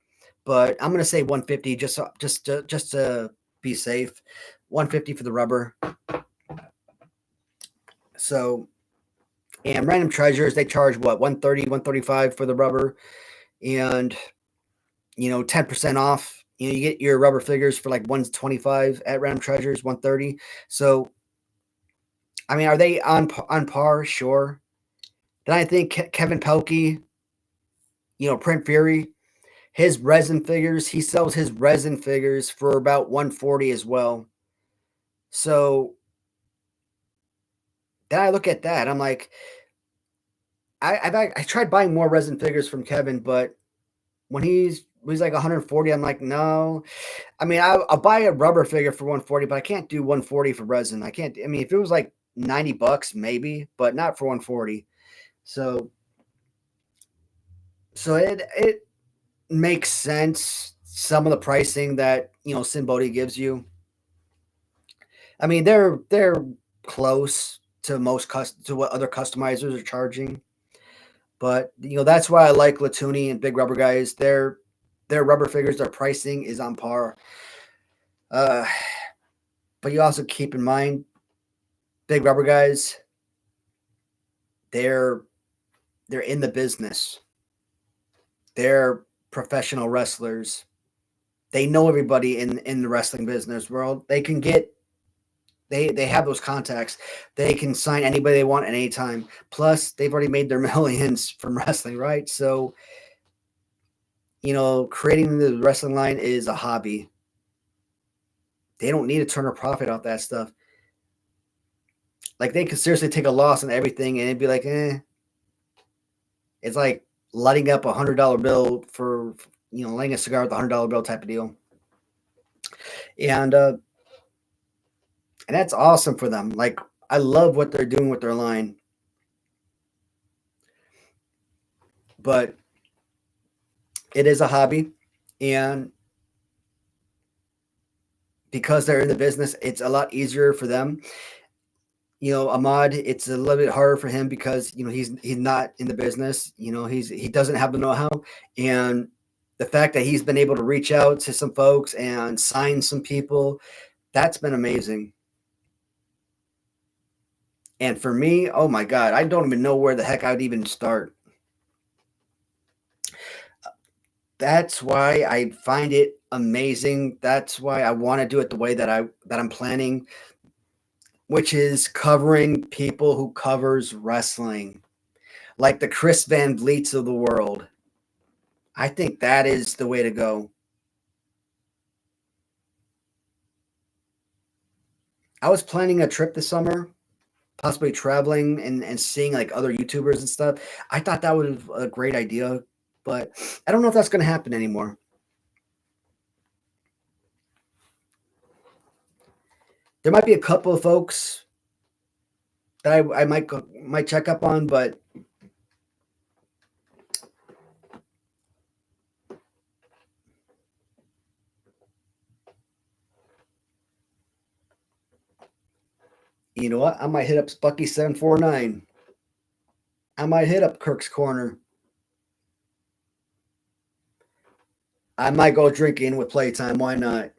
but I'm gonna say 150 just to be safe. 150 for the rubber. So, and Random Treasures, they charge what, 130, 135 for the rubber, and 10% off. You get your rubber figures for like 125 at Random Treasures, 130. So, I mean, are they on par? Sure. Then I think Kevin Pelkey, Print Fury, his resin figures, he sells his resin figures for about 140 as well. So then I look at that, I'm like, I tried buying more resin figures from Kevin, but when he's like 140, I'm like, no. I mean, I'll buy a rubber figure for 140, but I can't do 140 for resin. I can't. I mean, if it was like $90, maybe, but not for 140. So it makes sense. Some of the pricing that Sin Bodhi gives you. I mean, they're close to to what other customizers are charging. But that's why I like Latoonie and Big Rubber Guys. Their rubber figures, their pricing is on par. But you also keep in mind, Big Rubber Guys, they're in the business. They're professional wrestlers. They know everybody in the wrestling business world. They can get they have those contacts. They can sign anybody they want at any time. Plus, they've already made their millions from wrestling, right? So, creating the wrestling line is a hobby. They don't need to turn a profit off that stuff. Like, they could seriously take a loss on everything and it'd be like, eh. It's like lighting up $100 bill for, laying a cigar with a $100 bill type of deal. And that's awesome for them. Like, I love what they're doing with their line. But it is a hobby. And because they're in the business, it's a lot easier for them. Ahmad, it's a little bit harder for him because he's not in the business. He doesn't have the know-how, and the fact that he's been able to reach out to some folks and sign some people, that's been amazing. And for me, oh my God, I don't even know where the heck I'd even start. That's why I find it amazing. That's why I want to do it the way that I'm planning, which is covering people who covers wrestling, like the Chris Van Vliets of the world. I think that is the way to go. I was planning a trip this summer, possibly traveling and seeing like other YouTubers and stuff. I thought that was a great idea, but I don't know if that's going to happen anymore. There might be a couple of folks that I might check up on, but you know what? I might hit up Spucky749. I might hit up Kirk's Corner. I might go drinking with Playtime. Why not?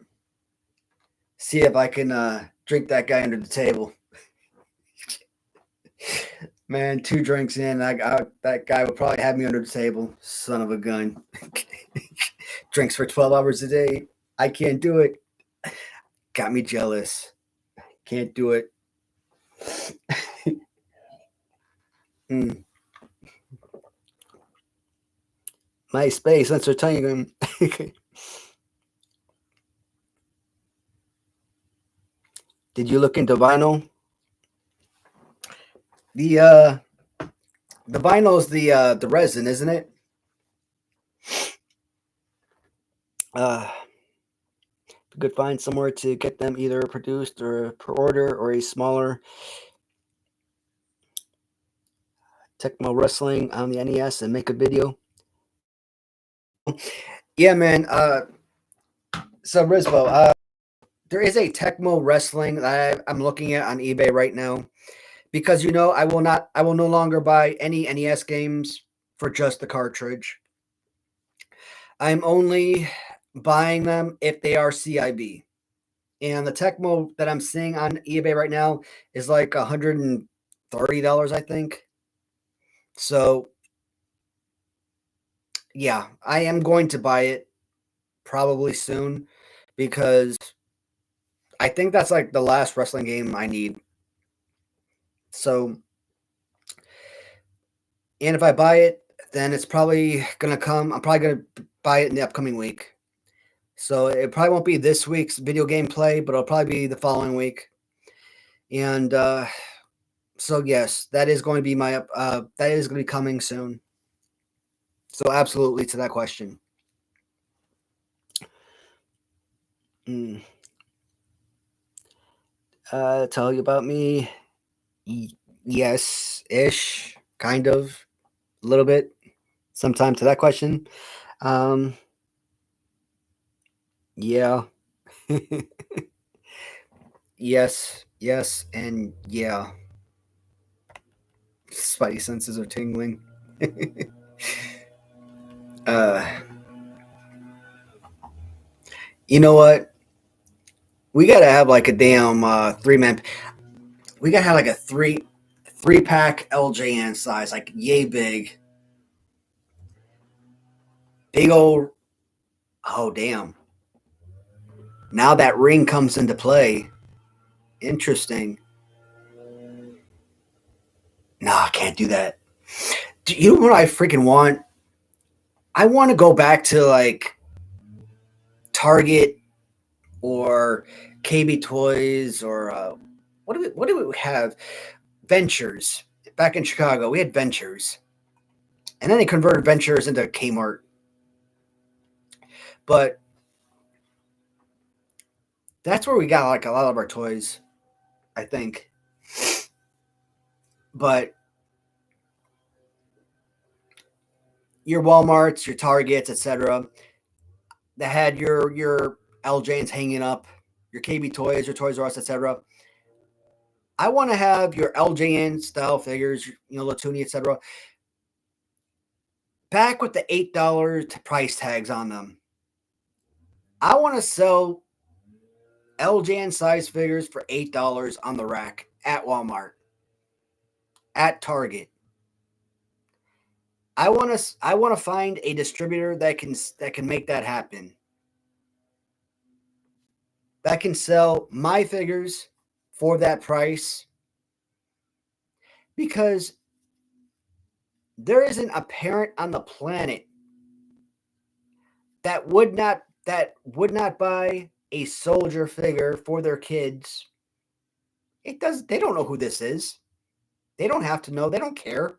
See if I can drink that guy under the table. Man, 2 drinks in, that guy would probably have me under the table. Son of a gun. Drinks for 12 hours a day. I can't do it. Got me jealous. Can't do it. MySpace, that's what I'm telling you. Did you look into vinyl? The the vinyl is the resin, isn't it? You could find somewhere to get them either produced or per order or a smaller Tecmo Wrestling on the NES and make a video. Yeah, man. So Rizbo, there is a Tecmo Wrestling that I'm looking at on eBay right now because I will no longer buy any NES games for just the cartridge. I'm only buying them if they are CIB. And the Tecmo that I'm seeing on eBay right now is like $130, I think. So yeah, I am going to buy it probably soon because I think that's like the last wrestling game I need. So, and if I buy it, then it's probably gonna come. I'm probably gonna buy it in the upcoming week. So it probably won't be this week's video game play, but it'll probably be the following week. And so yes, that is going to be that is going to be coming soon. So absolutely to that question. Mm. Tell you about me? Yes, ish, kind of, a little bit. Sometime to that question. Um, yeah. yes, and yeah. Spidey senses are tingling. uh, you know what? We gotta have like a damn 3-man. We gotta have like a three pack LJN size, like yay big, big old. Oh damn! Now that ring comes into play. Interesting. No, I can't do that. Do you know what I freaking want? I want to go back to like Target or KB Toys or what do we have? Ventures. Back in Chicago, we had Ventures. And then they converted Ventures into Kmart. But that's where we got like a lot of our toys, I think. But your Walmarts, your Targets, etc., that had your LJNs hanging up, your KB Toys, your Toys R Us, etc. I want to have your LJN style figures, Latoonie, etc. Back with the $8 price tags on them. I want to sell LJN size figures for $8 on the rack at Walmart, at Target. I want to find a distributor that can make that happen. That can sell my figures for that price because there isn't a parent on the planet that would not buy a soldier figure for their kids. They don't know who this is. They don't have to know. They don't care.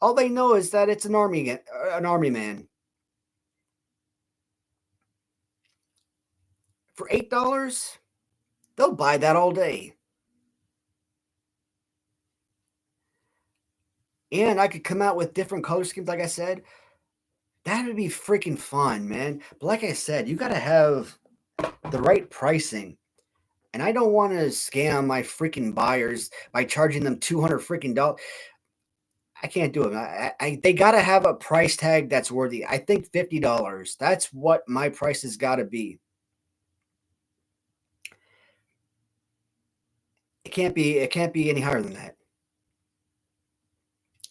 All they know is that it's an army man. For $8, they'll buy that all day. And I could come out with different color schemes, like I said. That would be freaking fun, man. But like I said, you got to have the right pricing. And I don't want to scam my freaking buyers by charging them 200 freaking dollars. I can't do it. They got to have a price tag that's worthy. I think $50. That's what my price has got to be. It can't be any higher than that.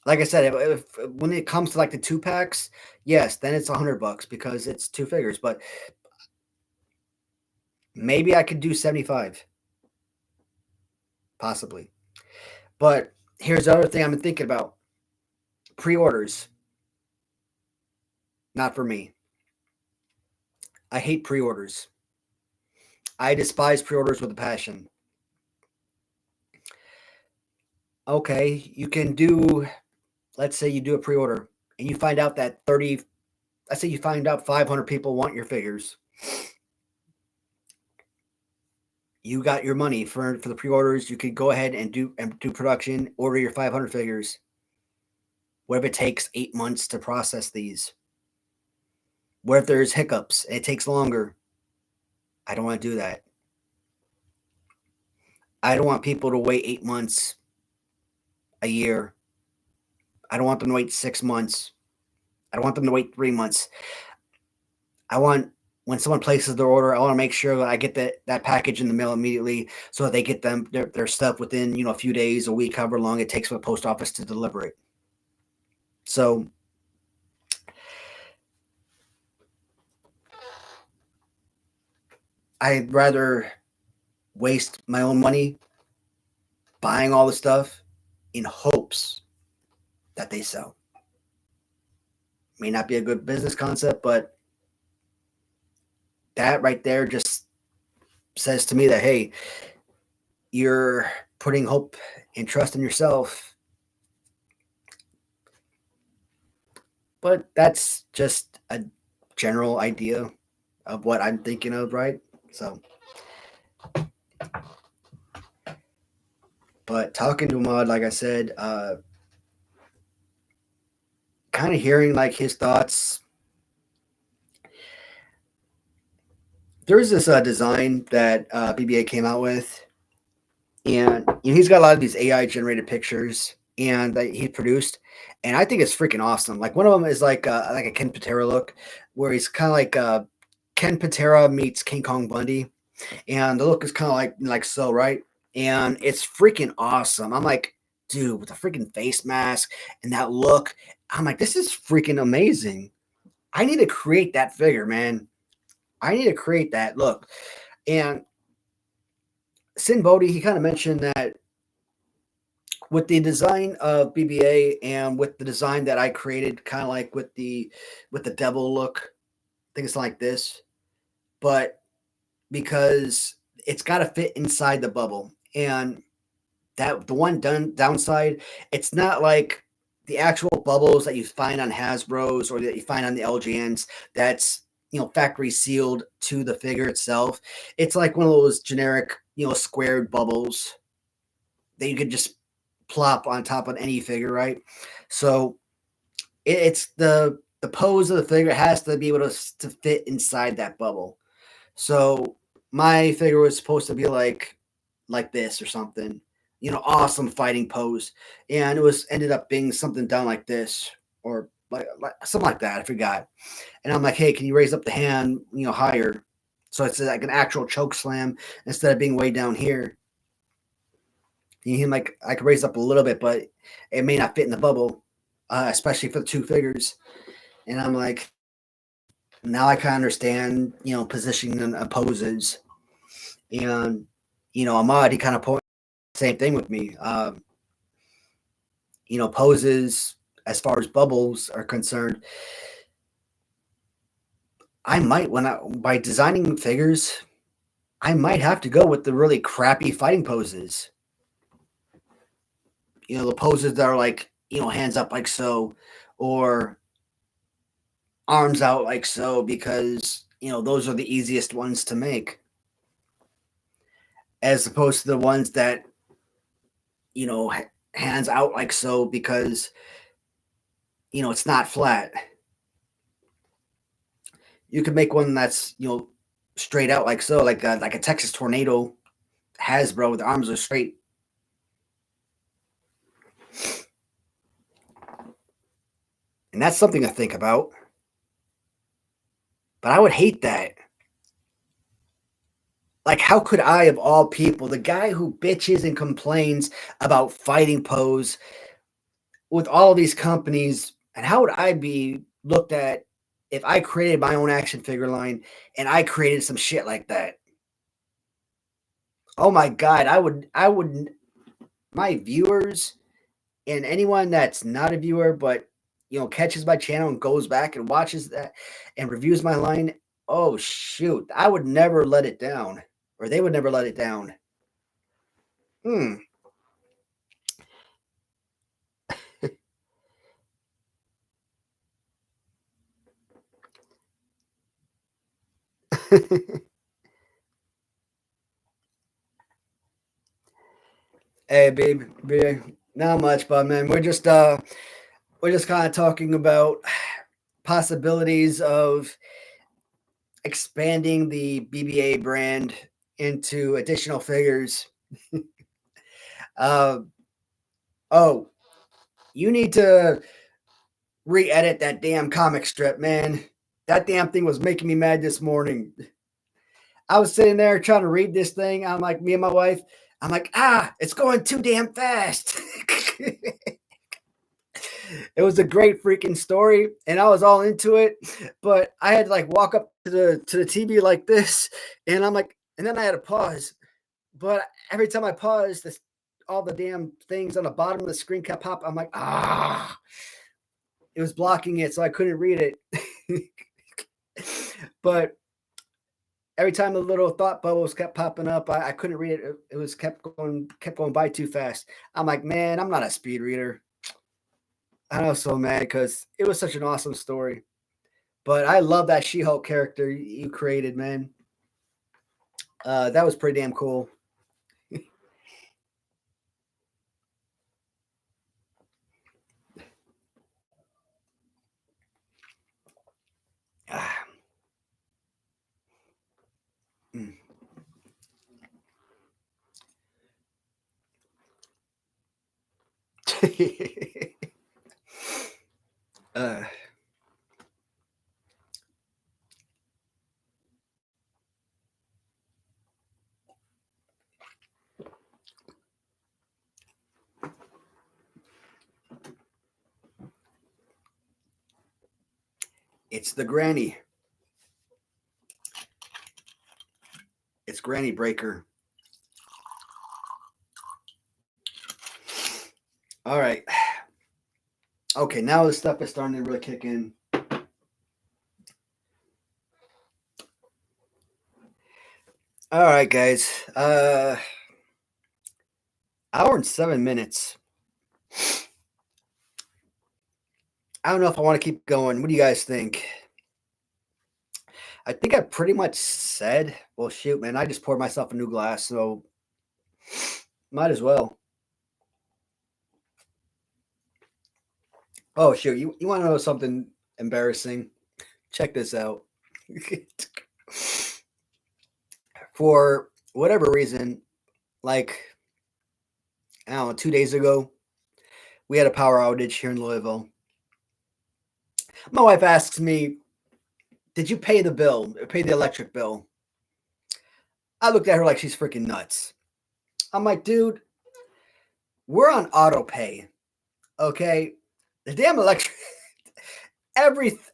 Like I said, if when it comes to like the 2-packs, yes, then it's $100 because it's 2 figures. But maybe I could do 75, possibly. But here's the other thing I'm thinking about: pre-orders. Not for me. I hate pre-orders. I despise pre-orders with a passion. Okay, you can do, let's say you do a pre-order and you find out that 30, let's say you find out 500 people want your figures. You got your money for the pre-orders. You could go ahead and do production, order your 500 figures. What if it takes 8 months to process these? What if there's hiccups? It takes longer. I don't want to do that. I don't want people to wait 8 months, a year. I don't want them to wait 6 months. I don't want them to wait 3 months. I want, when someone places their order, I want to make sure that I get that package in the mail immediately, so that they get them their stuff within, a few days, a week, however long it takes for the post office to deliver it. So I'd rather waste my own money buying all the stuff in hopes that they sell. May not be a good business concept, but that right there just says to me that, hey, you're putting hope and trust in yourself. But that's just a general idea of what I'm thinking of, right? So, but talking to Ahmad, like I said, kind of hearing like his thoughts. There's this design that BBA came out with, and he's got a lot of these AI generated pictures and that he produced, and I think it's freaking awesome. Like one of them is like a Ken Patera look, where he's kind of like Ken Patera meets King Kong Bundy, and the look is kind of like so, right? And it's freaking awesome. I'm like, dude, with the freaking face mask and that look, I'm like, this is freaking amazing. I need to create that figure, man. I need to create that look. And Sin Bodhi, he kind of mentioned that with the design of BBA and with the design that I created, kind of like with the devil look, things like this, but because it's got to fit inside the bubble. And that the one downside, it's not like the actual bubbles that you find on Hasbro's or that you find on the LJNs. That's factory sealed to the figure itself. It's like one of those generic squared bubbles that you could just plop on top of any figure, right? So it's the pose of the figure has to be able to fit inside that bubble. So my figure was supposed to be like this or something, awesome fighting pose, and it was ended up being something down like this or like something like that. I forgot, and I'm like, hey, can you raise up the hand, higher, so it's like an actual choke slam instead of being way down here. And him like I could raise up a little bit, but it may not fit in the bubble, especially for the two figures. And I'm like, now I kind of understand, positioning and poses. And, Ahmad, he kind of pointed the same thing with me. Poses as far as bubbles are concerned, I might, by designing figures, I might have to go with the really crappy fighting poses. The poses that are like, hands up like so, or arms out like so, because, those are the easiest ones to make. As opposed to the ones that, hands out like so, because, it's not flat. You could make one that's, straight out like so, like a Texas Tornado Hasbro, with the arms are straight. And that's something to think about. But I would hate that. Like, how could I, of all people, the guy who bitches and complains about fighting pose with all these companies, and how would I be looked at if I created my own action figure line and I created some shit like that? Oh my God, I would, my viewers and anyone that's not a viewer, but, catches my channel and goes back and watches that and reviews my line. Oh shoot, I would never let it down, or they would never let it down. Hey, babe, not much, but man, we're just kind of talking about possibilities of expanding the BBA brand into additional figures. Uh, oh, you need to re-edit that damn comic strip, man. That damn thing was making me mad this morning. I was sitting there trying to read this thing. I'm like, me and my wife, I'm like, it's going too damn fast. It was a great freaking story, and I was all into it. But I had to like walk up to the TV like this, and I'm like, and then I had to pause. But every time I paused, all the damn things on the bottom of the screen kept popping. I'm like, it was blocking it, so I couldn't read it. But every time the little thought bubbles kept popping up, I couldn't read it. It was kept going by too fast. I'm like, man, I'm not a speed reader. I was so mad because it was such an awesome story. But I love that She-Hulk character you created, man. That was pretty damn cool. Mm. uh, it's the granny. It's Granny Breaker. All right. Okay, now the stuff is starting to really kick in. All right, guys. Hour and 7 minutes. I don't know if I want to keep going. What do you guys think? I think I pretty much said, well, shoot, man, I just poured myself a new glass, so might as well. Oh, shoot, you want to know something embarrassing? Check this out. For whatever reason, like, I don't know, 2 days ago, we had a power outage here in Louisville. My wife asks me, did you pay the bill, pay the electric bill? I looked at her like she's freaking nuts. I'm like, dude, we're on auto pay. Okay. The damn electric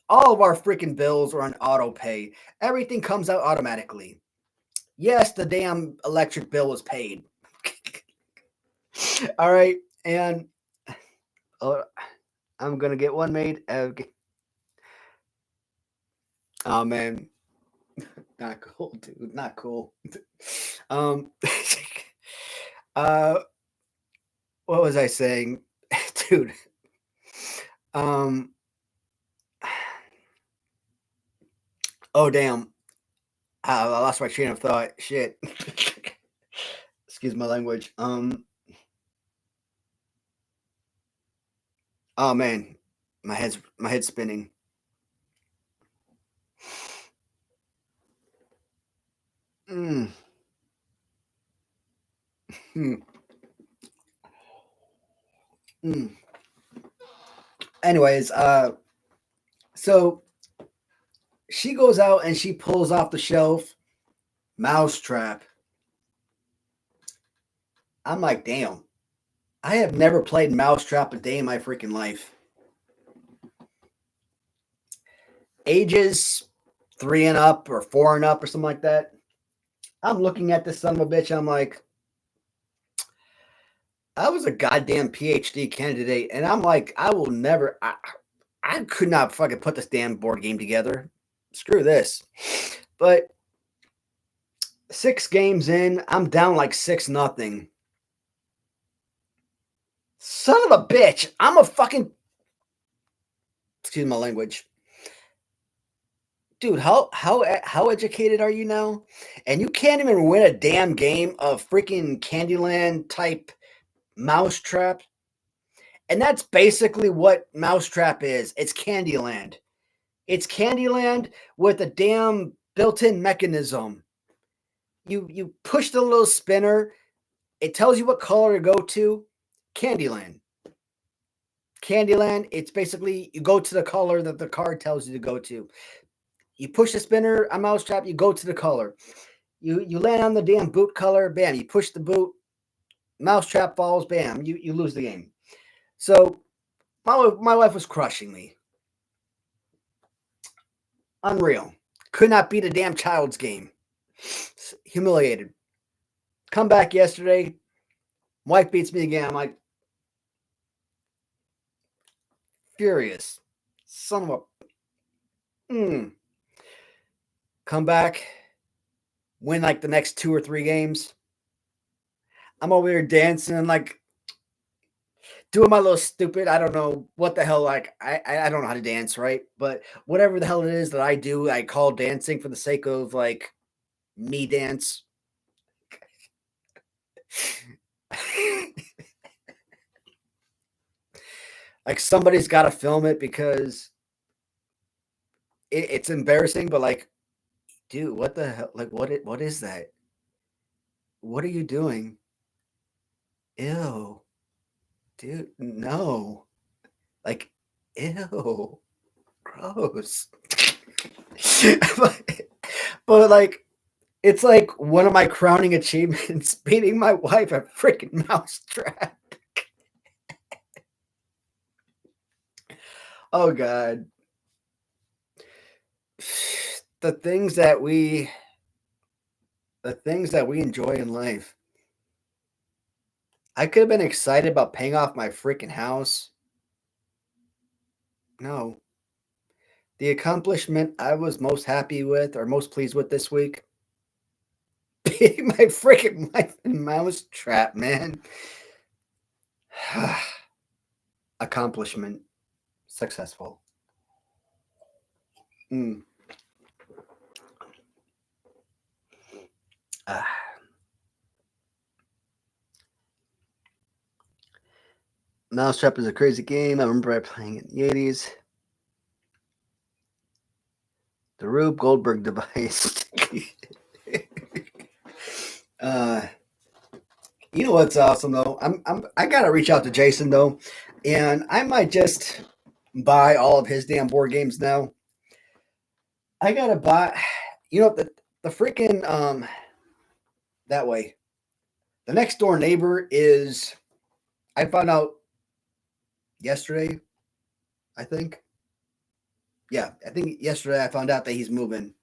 all of our freaking bills are on auto pay. Everything comes out automatically. Yes, the damn electric bill was paid. All right. And I'm gonna get one made. Oh man. Not cool, dude. Not cool. um uh what was I saying? Dude. Um oh damn. I lost my train of thought. Shit. Excuse my language. Oh man. My head's spinning. Mm. Hmm. Mm. Anyways, so she goes out and she pulls off the shelf Mousetrap. I'm like, damn. I have never played Mousetrap a day in my freaking life. Ages 3 and up or 4 and up or something like that. I'm looking at this son of a bitch. I'm like, I was a goddamn PhD candidate, and I'm like, I will never. I could not fucking put this damn board game together. Screw this. But 6 games in, I'm down like 6-0. Son of a bitch. I'm a fucking. Excuse my language. Dude, how educated are you now? And you can't even win a damn game of freaking Candyland type mousetrap. And that's basically what mousetrap is. It's Candyland. It's Candyland with a damn built-in mechanism. You push the little spinner, it tells you what color to go to. Candyland. Candyland, it's basically you go to the color that the card tells you to go to. You push the spinner, a mousetrap, you go to the color. You land on the damn boot color, bam, you push the boot, mousetrap falls, bam, you lose the game. So my wife was crushing me. Unreal. Could not beat a damn child's game. Humiliated. Come back yesterday. Wife beats me again. I'm like, furious. Son of a. Come back. Win like the next 2 or 3 games. I'm over here dancing, like doing my little stupid. I don't know what the hell. Like I don't know how to dance, right? But whatever the hell it is that I do, I call dancing for the sake of like me dance. Like somebody's got to film it because it's embarrassing. But like, dude, what the hell? Like, what is that? What are you doing? Ew, dude, no. Like, ew, gross. but, but like, it's like one of my crowning achievements beating my wife at freaking mousetrap. Oh God. The things that we enjoy in life. I could have been excited about paying off my freaking house. No. The accomplishment I was most happy with or most pleased with this week. Beating my freaking wife in mousetrap, man. Accomplishment. Successful. Mousetrap is a crazy game. I remember playing it in the 80s. The Rube Goldberg device. You know what's awesome though? I gotta reach out to Jason though, and I might just buy all of his damn board games now. I gotta buy, the freaking that way. The next door neighbor is, I found out yesterday, I think. Yeah, I think yesterday I found out that he's moving,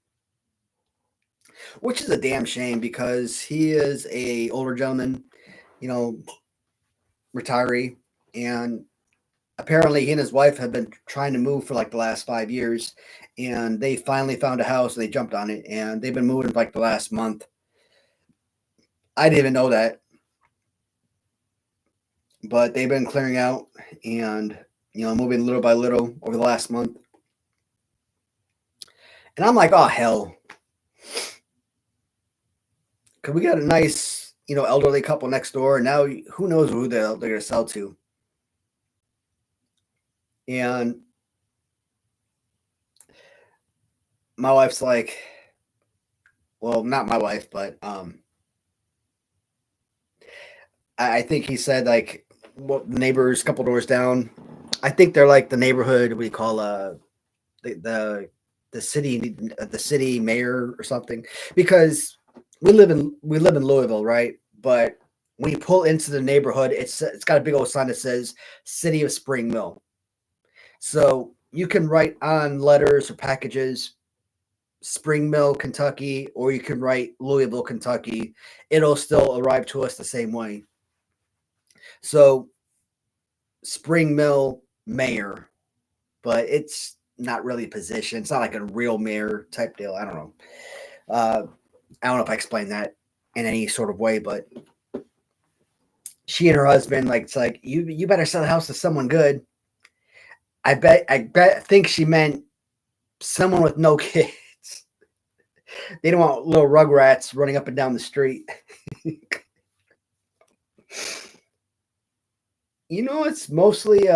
which is a damn shame because he is a older gentleman, retiree, and apparently he and his wife have been trying to move for like the last 5 years, and they finally found a house and they jumped on it, and they've been moving for like the last month. I didn't even know that, but they've been clearing out and moving little by little over the last month. And I'm like, oh hell, because we got a nice elderly couple next door, and now who knows who they're going to sell to. And my wife's like, well, not my wife, but I think he said like the neighbors a couple doors down. I think they're like the neighborhood we call the city mayor or something, because we live in Louisville, right? But when you pull into the neighborhood, it's got a big old sign that says City of Spring Mill. So you can write on letters or packages Spring Mill, Kentucky, or you can write Louisville, Kentucky. It'll still arrive to us the same way. So Spring Mill mayor, but it's not really a position. It's not like a real mayor type deal. I don't know. I don't know if I explained that in any sort of way, but she and her husband, like, it's like, you better sell the house to someone good. I think she meant someone with no kids. They don't want little rugrats running up and down the street. It's mostly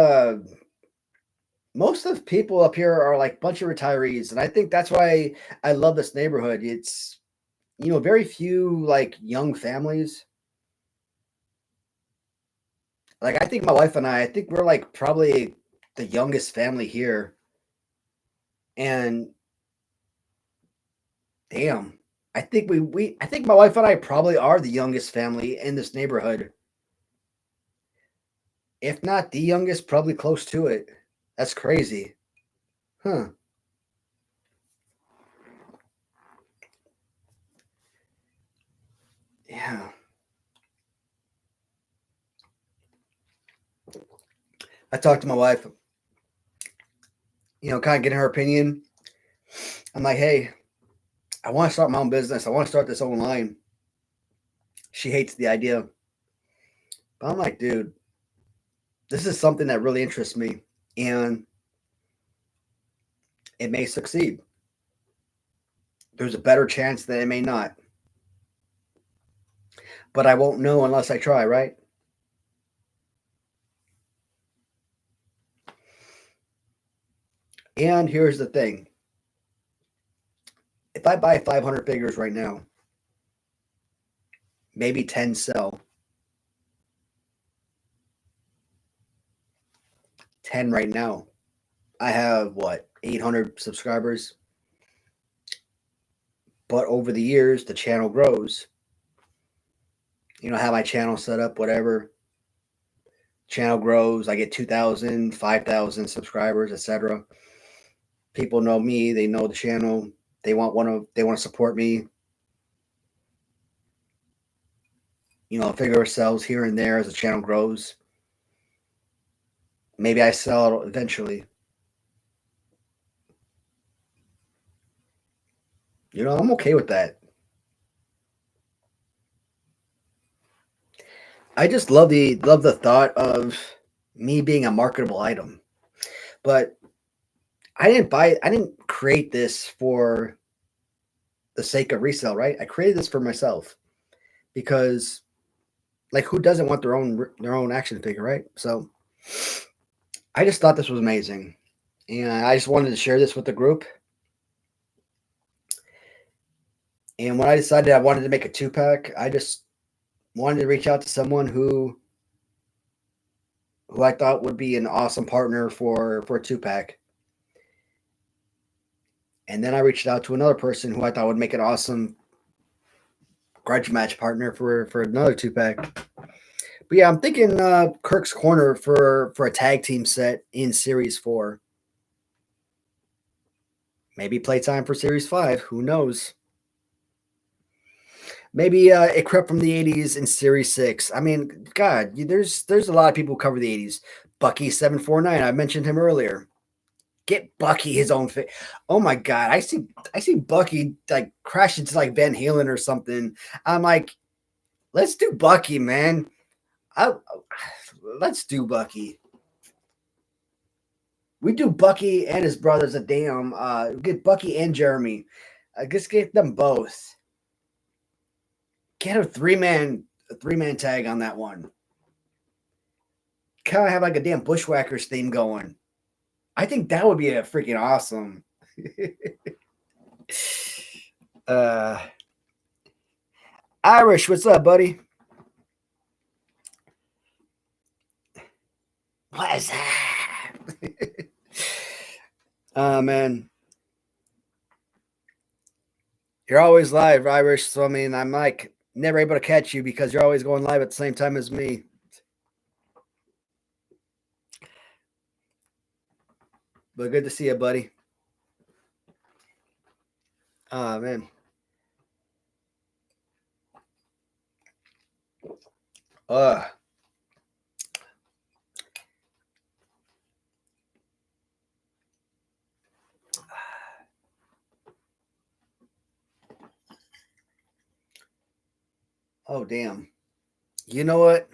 most of the people up here are like a bunch of retirees, and I think that's why I love this neighborhood. It's very few like young families. Like I think my wife and I think we're like probably the youngest family here. And damn, I think my wife and I probably are the youngest family in this neighborhood. If not the youngest, probably close to it. That's crazy. Huh. Yeah. I talked to my wife, kind of getting her opinion. I'm like, hey, I want to start my own business. I want to start this online. She hates the idea. But I'm like, dude, this is something that really interests me. And it may succeed. There's a better chance that it may not. But I won't know unless I try, right? And here's the thing. If I buy 500 figures right now, maybe 10 sell. 10 right now. I have what, 800 subscribers? But over the years, the channel grows. Have my channel set up, whatever. Channel grows. I get 2,000, 5,000 subscribers, etc. People know me. They know the channel. They want to support me. Figure sells here and there as the channel grows. Maybe I sell it eventually. I'm okay with that. I just love the thought of me being a marketable item. But I didn't create this for the sake of resale, right? I created this for myself because like who doesn't want their own action figure, right? So I just thought this was amazing. And I just wanted to share this with the group. And when I decided I wanted to make a 2-pack, I just wanted to reach out to someone who I thought would be an awesome partner for a 2-pack. And then I reached out to another person who I thought would make an awesome grudge match partner for another 2-pack. But yeah, I'm thinking Kirk's Corner for a tag team set in Series 4. Maybe playtime for Series 5. Who knows? Maybe it crept from the 80s in Series 6. I mean, God, there's a lot of people who cover the 80s. Bucky749, I mentioned him earlier. Get Bucky his own fit. Oh my God, I see Bucky like crash into like Van Halen or something. I'm like, let's do Bucky, man. Let's do Bucky. We do Bucky and his brothers a damn. Get Bucky and Jeremy. Just get them both. Get a three man tag on that one. Kind of have like a damn Bushwhackers theme going. I think that would be a freaking awesome. Irish, what's up, buddy? What's that? Oh man. You're always live, Irish. So I mean, I'm like never able to catch you because you're always going live at the same time as me. But good to see you, buddy. Oh man. Oh damn. You know what?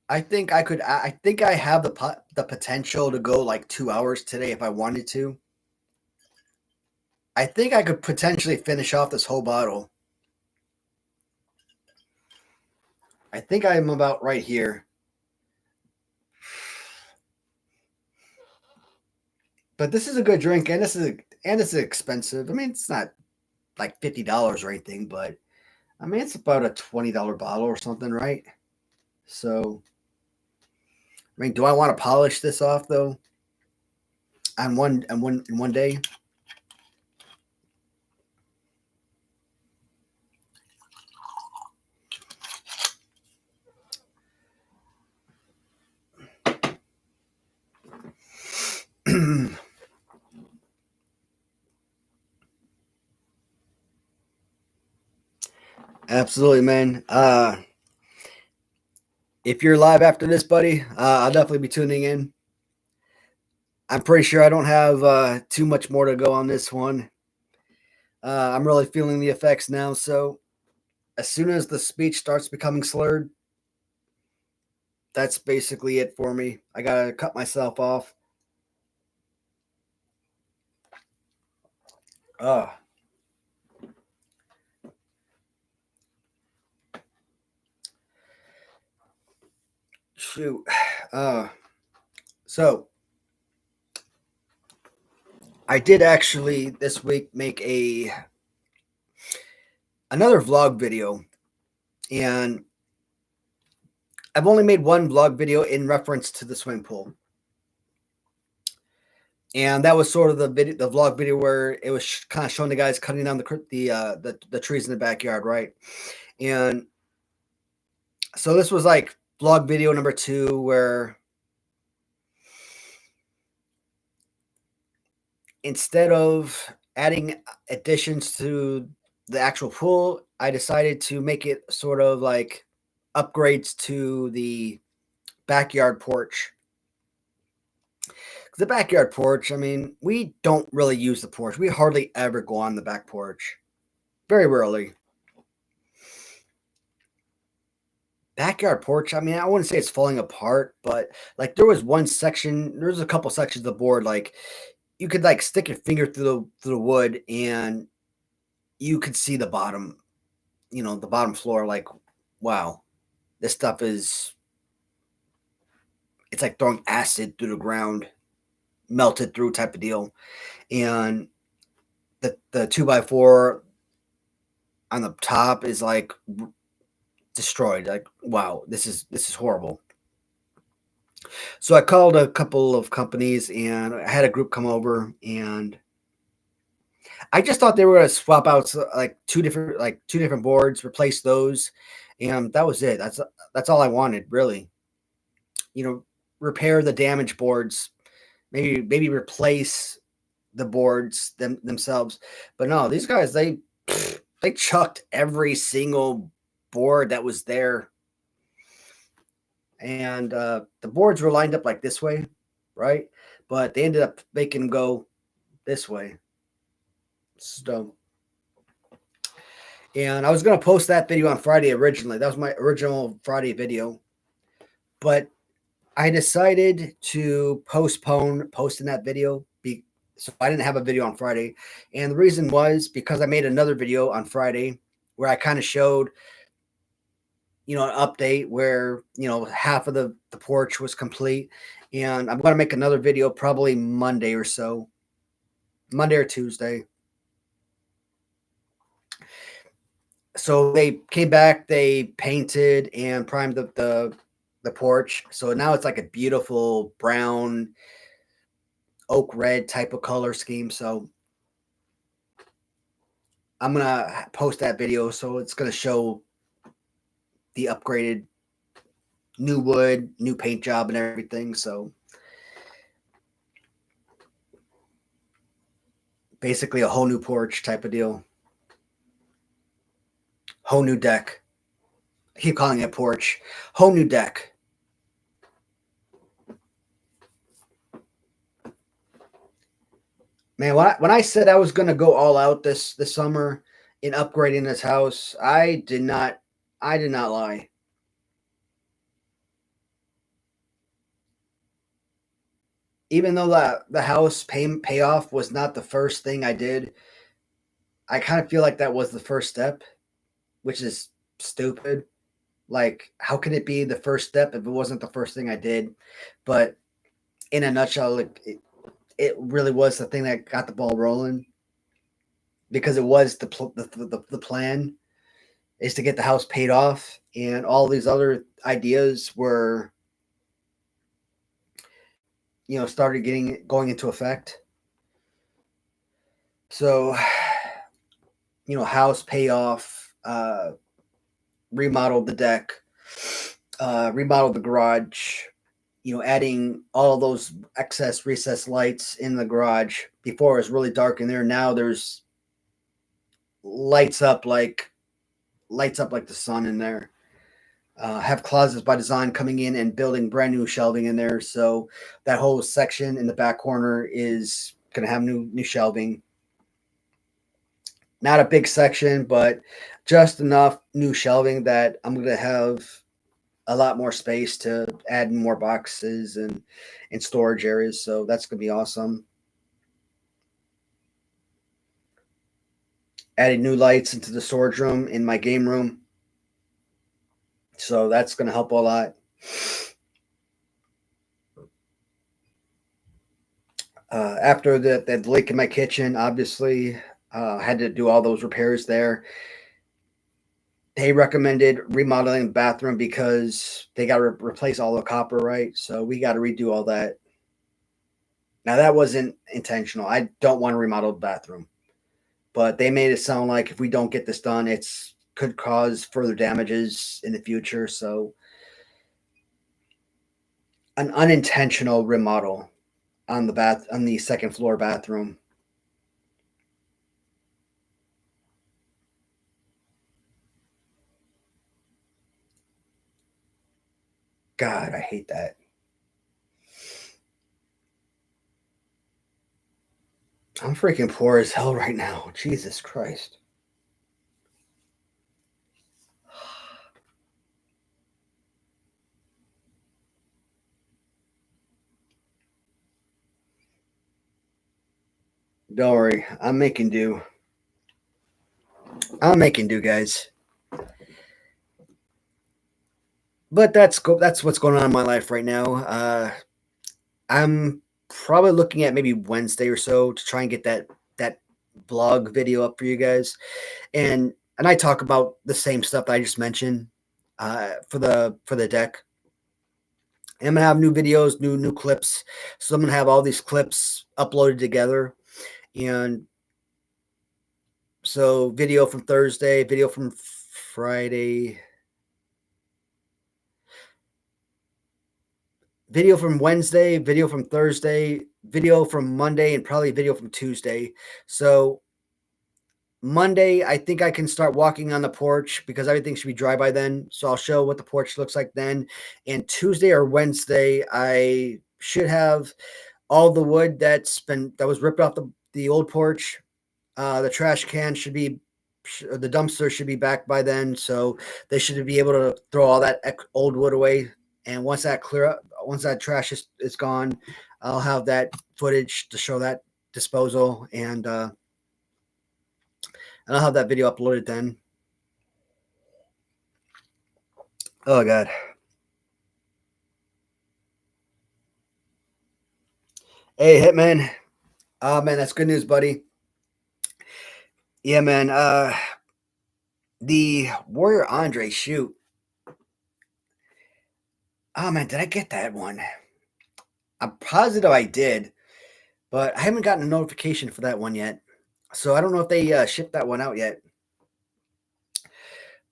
I think I could. I think I have the potential to go like 2 hours today if I wanted to. I think I could potentially finish off this whole bottle. I think I'm about right here. But this is a good drink, and this is expensive. I mean, it's not like $50 or anything, but I mean, it's about a $20 bottle or something, right? So, I mean, do I want to polish this off though? In one day? Absolutely, man. If you're live after this, buddy, I'll definitely be tuning in. I'm pretty sure I don't have too much more to go on this one. I'm really feeling the effects now. So as soon as the speech starts becoming slurred, that's basically it for me. I gotta cut myself off. Uh, shoot. Uh, so I did actually this week make another vlog video, and I've only made one vlog video in reference to the swimming pool. And that was sort of the vlog video where it was kind of showing the guys cutting down the trees in the backyard, right? And so this was like vlog video number 2, where instead of adding additions to the actual pool, I decided to make it sort of like upgrades to the backyard porch. The backyard porch, I mean, we don't really use the porch. We hardly ever go on the back porch. Very rarely. Backyard porch, I mean, I wouldn't say it's falling apart, but like there's a couple sections of the board, like you could like stick your finger through the wood and you could see the bottom, the bottom floor. Like, wow, this stuff it's like throwing acid through the ground, melted through type of deal. And the 2x4 on the top is like destroyed. Like, wow, this is horrible. So I called a couple of companies and I had a group come over, and I just thought they were going to swap out like two different boards, replace those, and that was it. That's all I wanted, really. Repair the damaged boards, maybe replace the boards themselves. But no, these guys they chucked every single board that was there, and the boards were lined up like this way, right? But they ended up making them go this way. So, and I was going to post that video on Friday originally. That was my original Friday video, but I decided to postpone posting that video. So I didn't have a video on Friday. And the reason was because I made another video on Friday where I kind of showed, an update where, half of the porch was complete. And I'm going to make another video probably Monday or so, Monday or Tuesday. So they came back, they painted and primed the porch. So now it's like a beautiful brown, oak red type of color scheme. So I'm going to post that video. So it's going to show the upgraded new wood, new paint job and everything. So basically a whole new porch type of deal. Whole new deck. I keep calling it porch. Whole new deck. Man, when I said I was going to go all out this summer in upgrading this house, I did not lie. Even though the house payoff was not the first thing I did, I kind of feel like that was the first step, which is stupid. Like, how can it be the first step if it wasn't the first thing I did? But in a nutshell, like, it really was the thing that got the ball rolling, because it was the plan is to get the house paid off, and all these other ideas were, started getting going into effect. So, house payoff, remodeled the deck, remodeled the garage, adding all of those excess recessed lights in the garage. Before it was really dark in there. Now there's lights up like the sun in there. Have Closets by Design coming in and building brand new shelving in there. So that whole section in the back corner is going to have new shelving. Not a big section, but just enough new shelving that I'm going to have a lot more space to add more boxes and storage areas. So that's going to be awesome. Adding new lights into the storage room in my game room. So that's going to help a lot. After that leak in my kitchen, obviously, had to do all those repairs there. They recommended remodeling the bathroom because they got to replace all the copper, right? So we got to redo all that. Now, that wasn't intentional. I don't want to remodel the bathroom, but they made it sound like if we don't get this done, it's could cause further damages in the future. So an unintentional remodel on the second floor bathroom. God, I hate that. I'm freaking poor as hell right now. Jesus Christ. Don't worry. I'm making do. I'm making do, guys. But that's what's going on in my life right now. I'm probably looking at maybe Wednesday or so to try and get that vlog video up for you guys. And I talk about the same stuff that I just mentioned, for the deck. And I'm gonna have new videos, new clips. So I'm gonna have all these clips uploaded together. And so video from Thursday, video from Friday, video from Wednesday, video from Thursday, video from Monday, and probably video from Tuesday. So Monday, I think I can start walking on the porch because everything should be dry by then. So I'll show what the porch looks like then. And Tuesday or Wednesday, I should have all the wood that was ripped off the old porch. The trash can should be, the dumpster should be back by then. So they should be able to throw all that old wood away. And once that trash is gone, I'll have that footage to show that disposal, and I'll have that video uploaded then. Oh, God. Hey, Hitman. Oh, man, that's good news, buddy. Yeah, man. The Warrior Andre shoot. Oh, man, did I get that one? I'm positive I did, but I haven't gotten a notification for that one yet. So I don't know if they shipped that one out yet.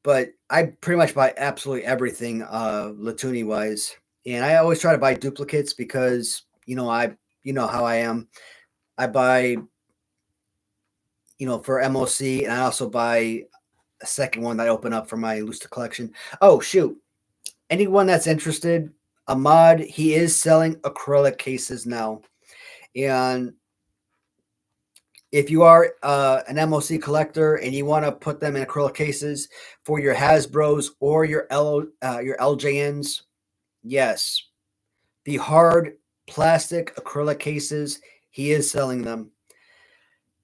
But I pretty much buy absolutely everything Latoonie wise, and I always try to buy duplicates because you know how I am. I buy for MOC, and I also buy a second one that I open up for my Lusta collection. Oh shoot! Anyone that's interested, Ahmad, he is selling acrylic cases now, and if you are an MOC collector and you want to put them in acrylic cases for your Hasbros or your LJNs, yes, the hard plastic acrylic cases, he is selling them.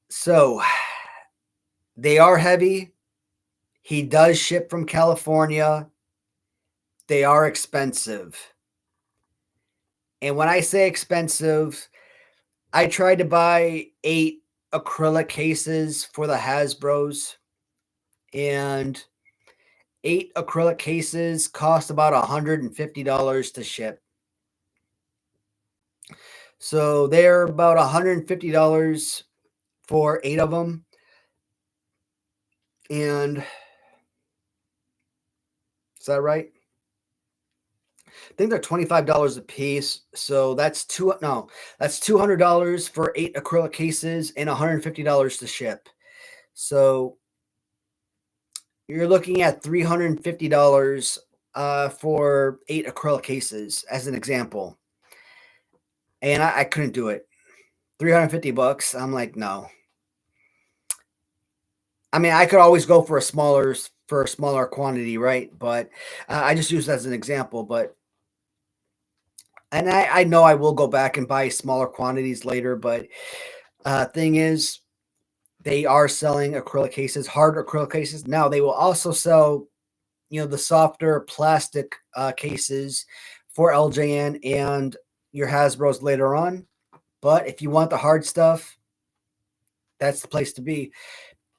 So They are heavy. He does ship from California. They are expensive. And when I say expensive, I tried to buy 8 acrylic cases for the Hasbros, and 8 acrylic cases cost about $150 to ship. So they're about $150 for 8 of them. And is that right? I think they're $25 a piece. So that's $200 for 8 acrylic cases and $150 to ship. So you're looking at $350 for 8 acrylic cases, as an example. And I couldn't do it. $350. I'm like, no. I mean, I could always go for a smaller quantity, right? But I just use it as an example. But and I know I will go back and buy smaller quantities later. But thing is, they are selling acrylic cases, hard acrylic cases. Now they will also sell, the softer plastic cases for LJN and your Hasbros later on. But if you want the hard stuff, that's the place to be.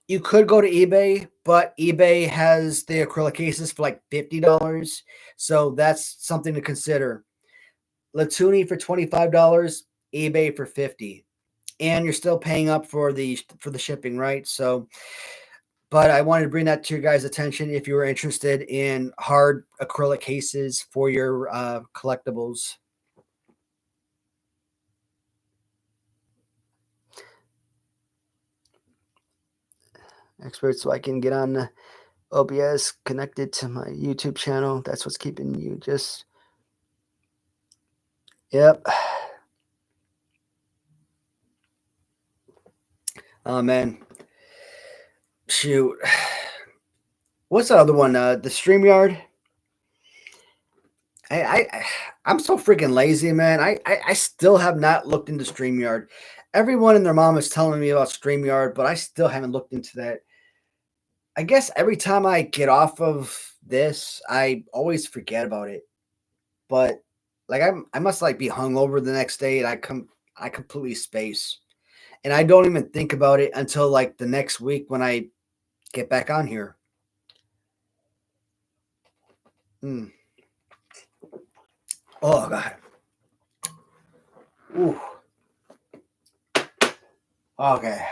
You could go to eBay, but eBay has the acrylic cases for like $50. So that's something to consider. Latoonie for $25, eBay for $50. And you're still paying up for the shipping, right? So, but I wanted to bring that to your guys' attention if you were interested in hard acrylic cases for your collectibles. Expert, so I can get on the OBS connected to my YouTube channel. That's what's keeping you just. Yep. Oh man. Shoot. What's the other one? The StreamYard. I'm so freaking lazy, man. I still have not looked into StreamYard. Everyone and their mom is telling me about StreamYard, but I still haven't looked into that. I guess every time I get off of this, I always forget about it. But like I must like be hungover the next day, and I completely space, and I don't even think about it until like the next week when I get back on here. Mm. Oh God. Ooh. Okay.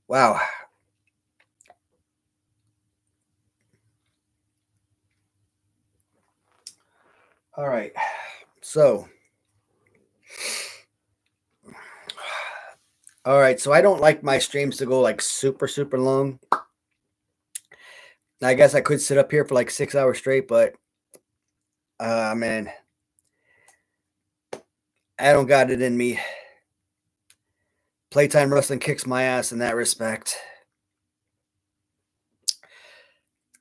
Wow. All right. So, all right. So I don't like my streams to go like super, super long. I guess I could sit up here for like 6 hours straight, but man, I don't got it in me. Playtime Wrestling kicks my ass in that respect.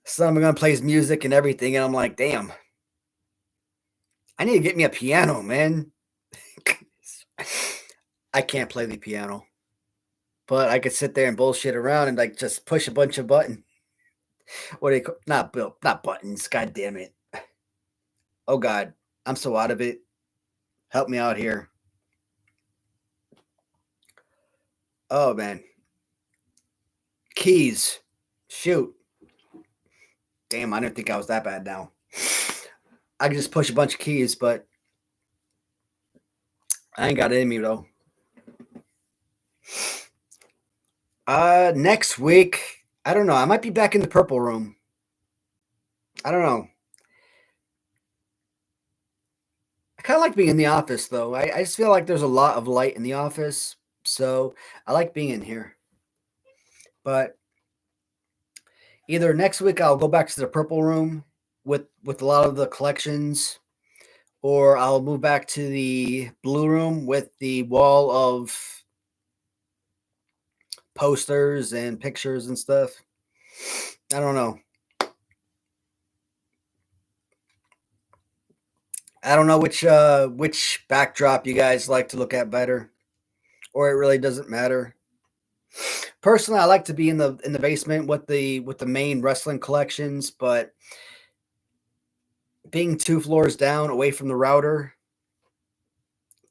Some of them plays music and everything, and I'm like, damn, I need to get me a piano, man. I can't play the piano, but I could sit there and bullshit around and like just push a bunch of buttons. What do you call? Not buttons. God damn it. Oh God, I'm so out of it. Help me out here. Oh man. Keys. Shoot. Damn, I didn't think I was that bad now. I can just push a bunch of keys, but I ain't got it in me though. Next week, I don't know. I might be back in the purple room. I don't know. I kind of like being in the office though. I just feel like there's a lot of light in the office, so I like being in here. But either next week I'll go back to the purple room with a lot of the collections, or I'll move back to the blue room with the wall of posters and pictures and stuff. I don't know. I don't know which backdrop you guys like to look at better, or it really doesn't matter. Personally, I like to be in the basement with the main wrestling collections, but being 2 floors down away from the router,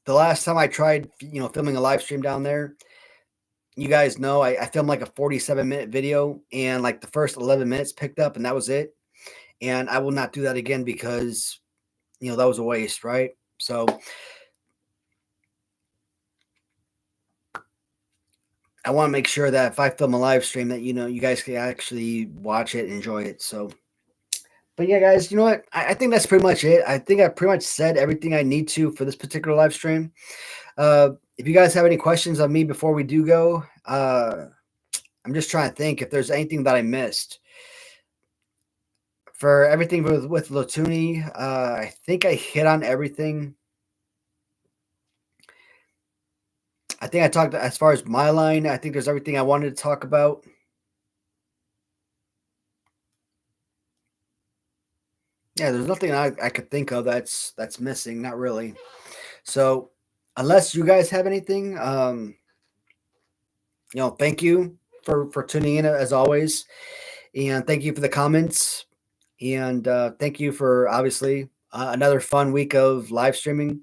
the last time I tried, filming a live stream down there, you guys know I filmed like a 47-minute video, and like the first 11 minutes picked up, and that was it. And I will not do that again because that was a waste, right? So I want to make sure that if I film a live stream that you guys can actually watch it and enjoy it. So, but yeah, guys, you know what? I think that's pretty much it. I think I pretty much said everything I need to for this particular live stream. If you guys have any questions on me before we do go, I'm just trying to think if there's anything that I missed. For everything with Latoonie, I think I hit on everything. I think I talked as far as my line. I think there's everything I wanted to talk about. Yeah, there's nothing I could think of that's missing. Not really. So, unless you guys have anything, thank you for tuning in as always, and thank you for the comments, and thank you for obviously another fun week of live streaming.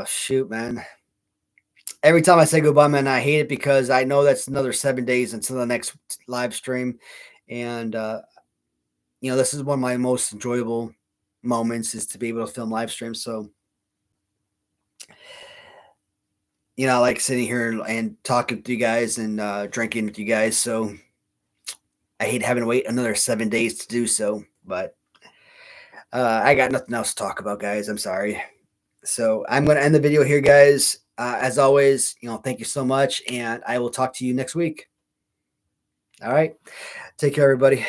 Shoot, man. Every time I say goodbye, man, I hate it because I know that's another 7 days until the next live stream, and this is one of my most enjoyable moments is to be able to film live streams. So, I like sitting here and talking to you guys and drinking with you guys. So I hate having to wait another 7 days to do so, but I got nothing else to talk about, guys. I'm sorry. So I'm going to end the video here, guys. As always, thank you so much, and I will talk to you next week. All right. Take care, everybody.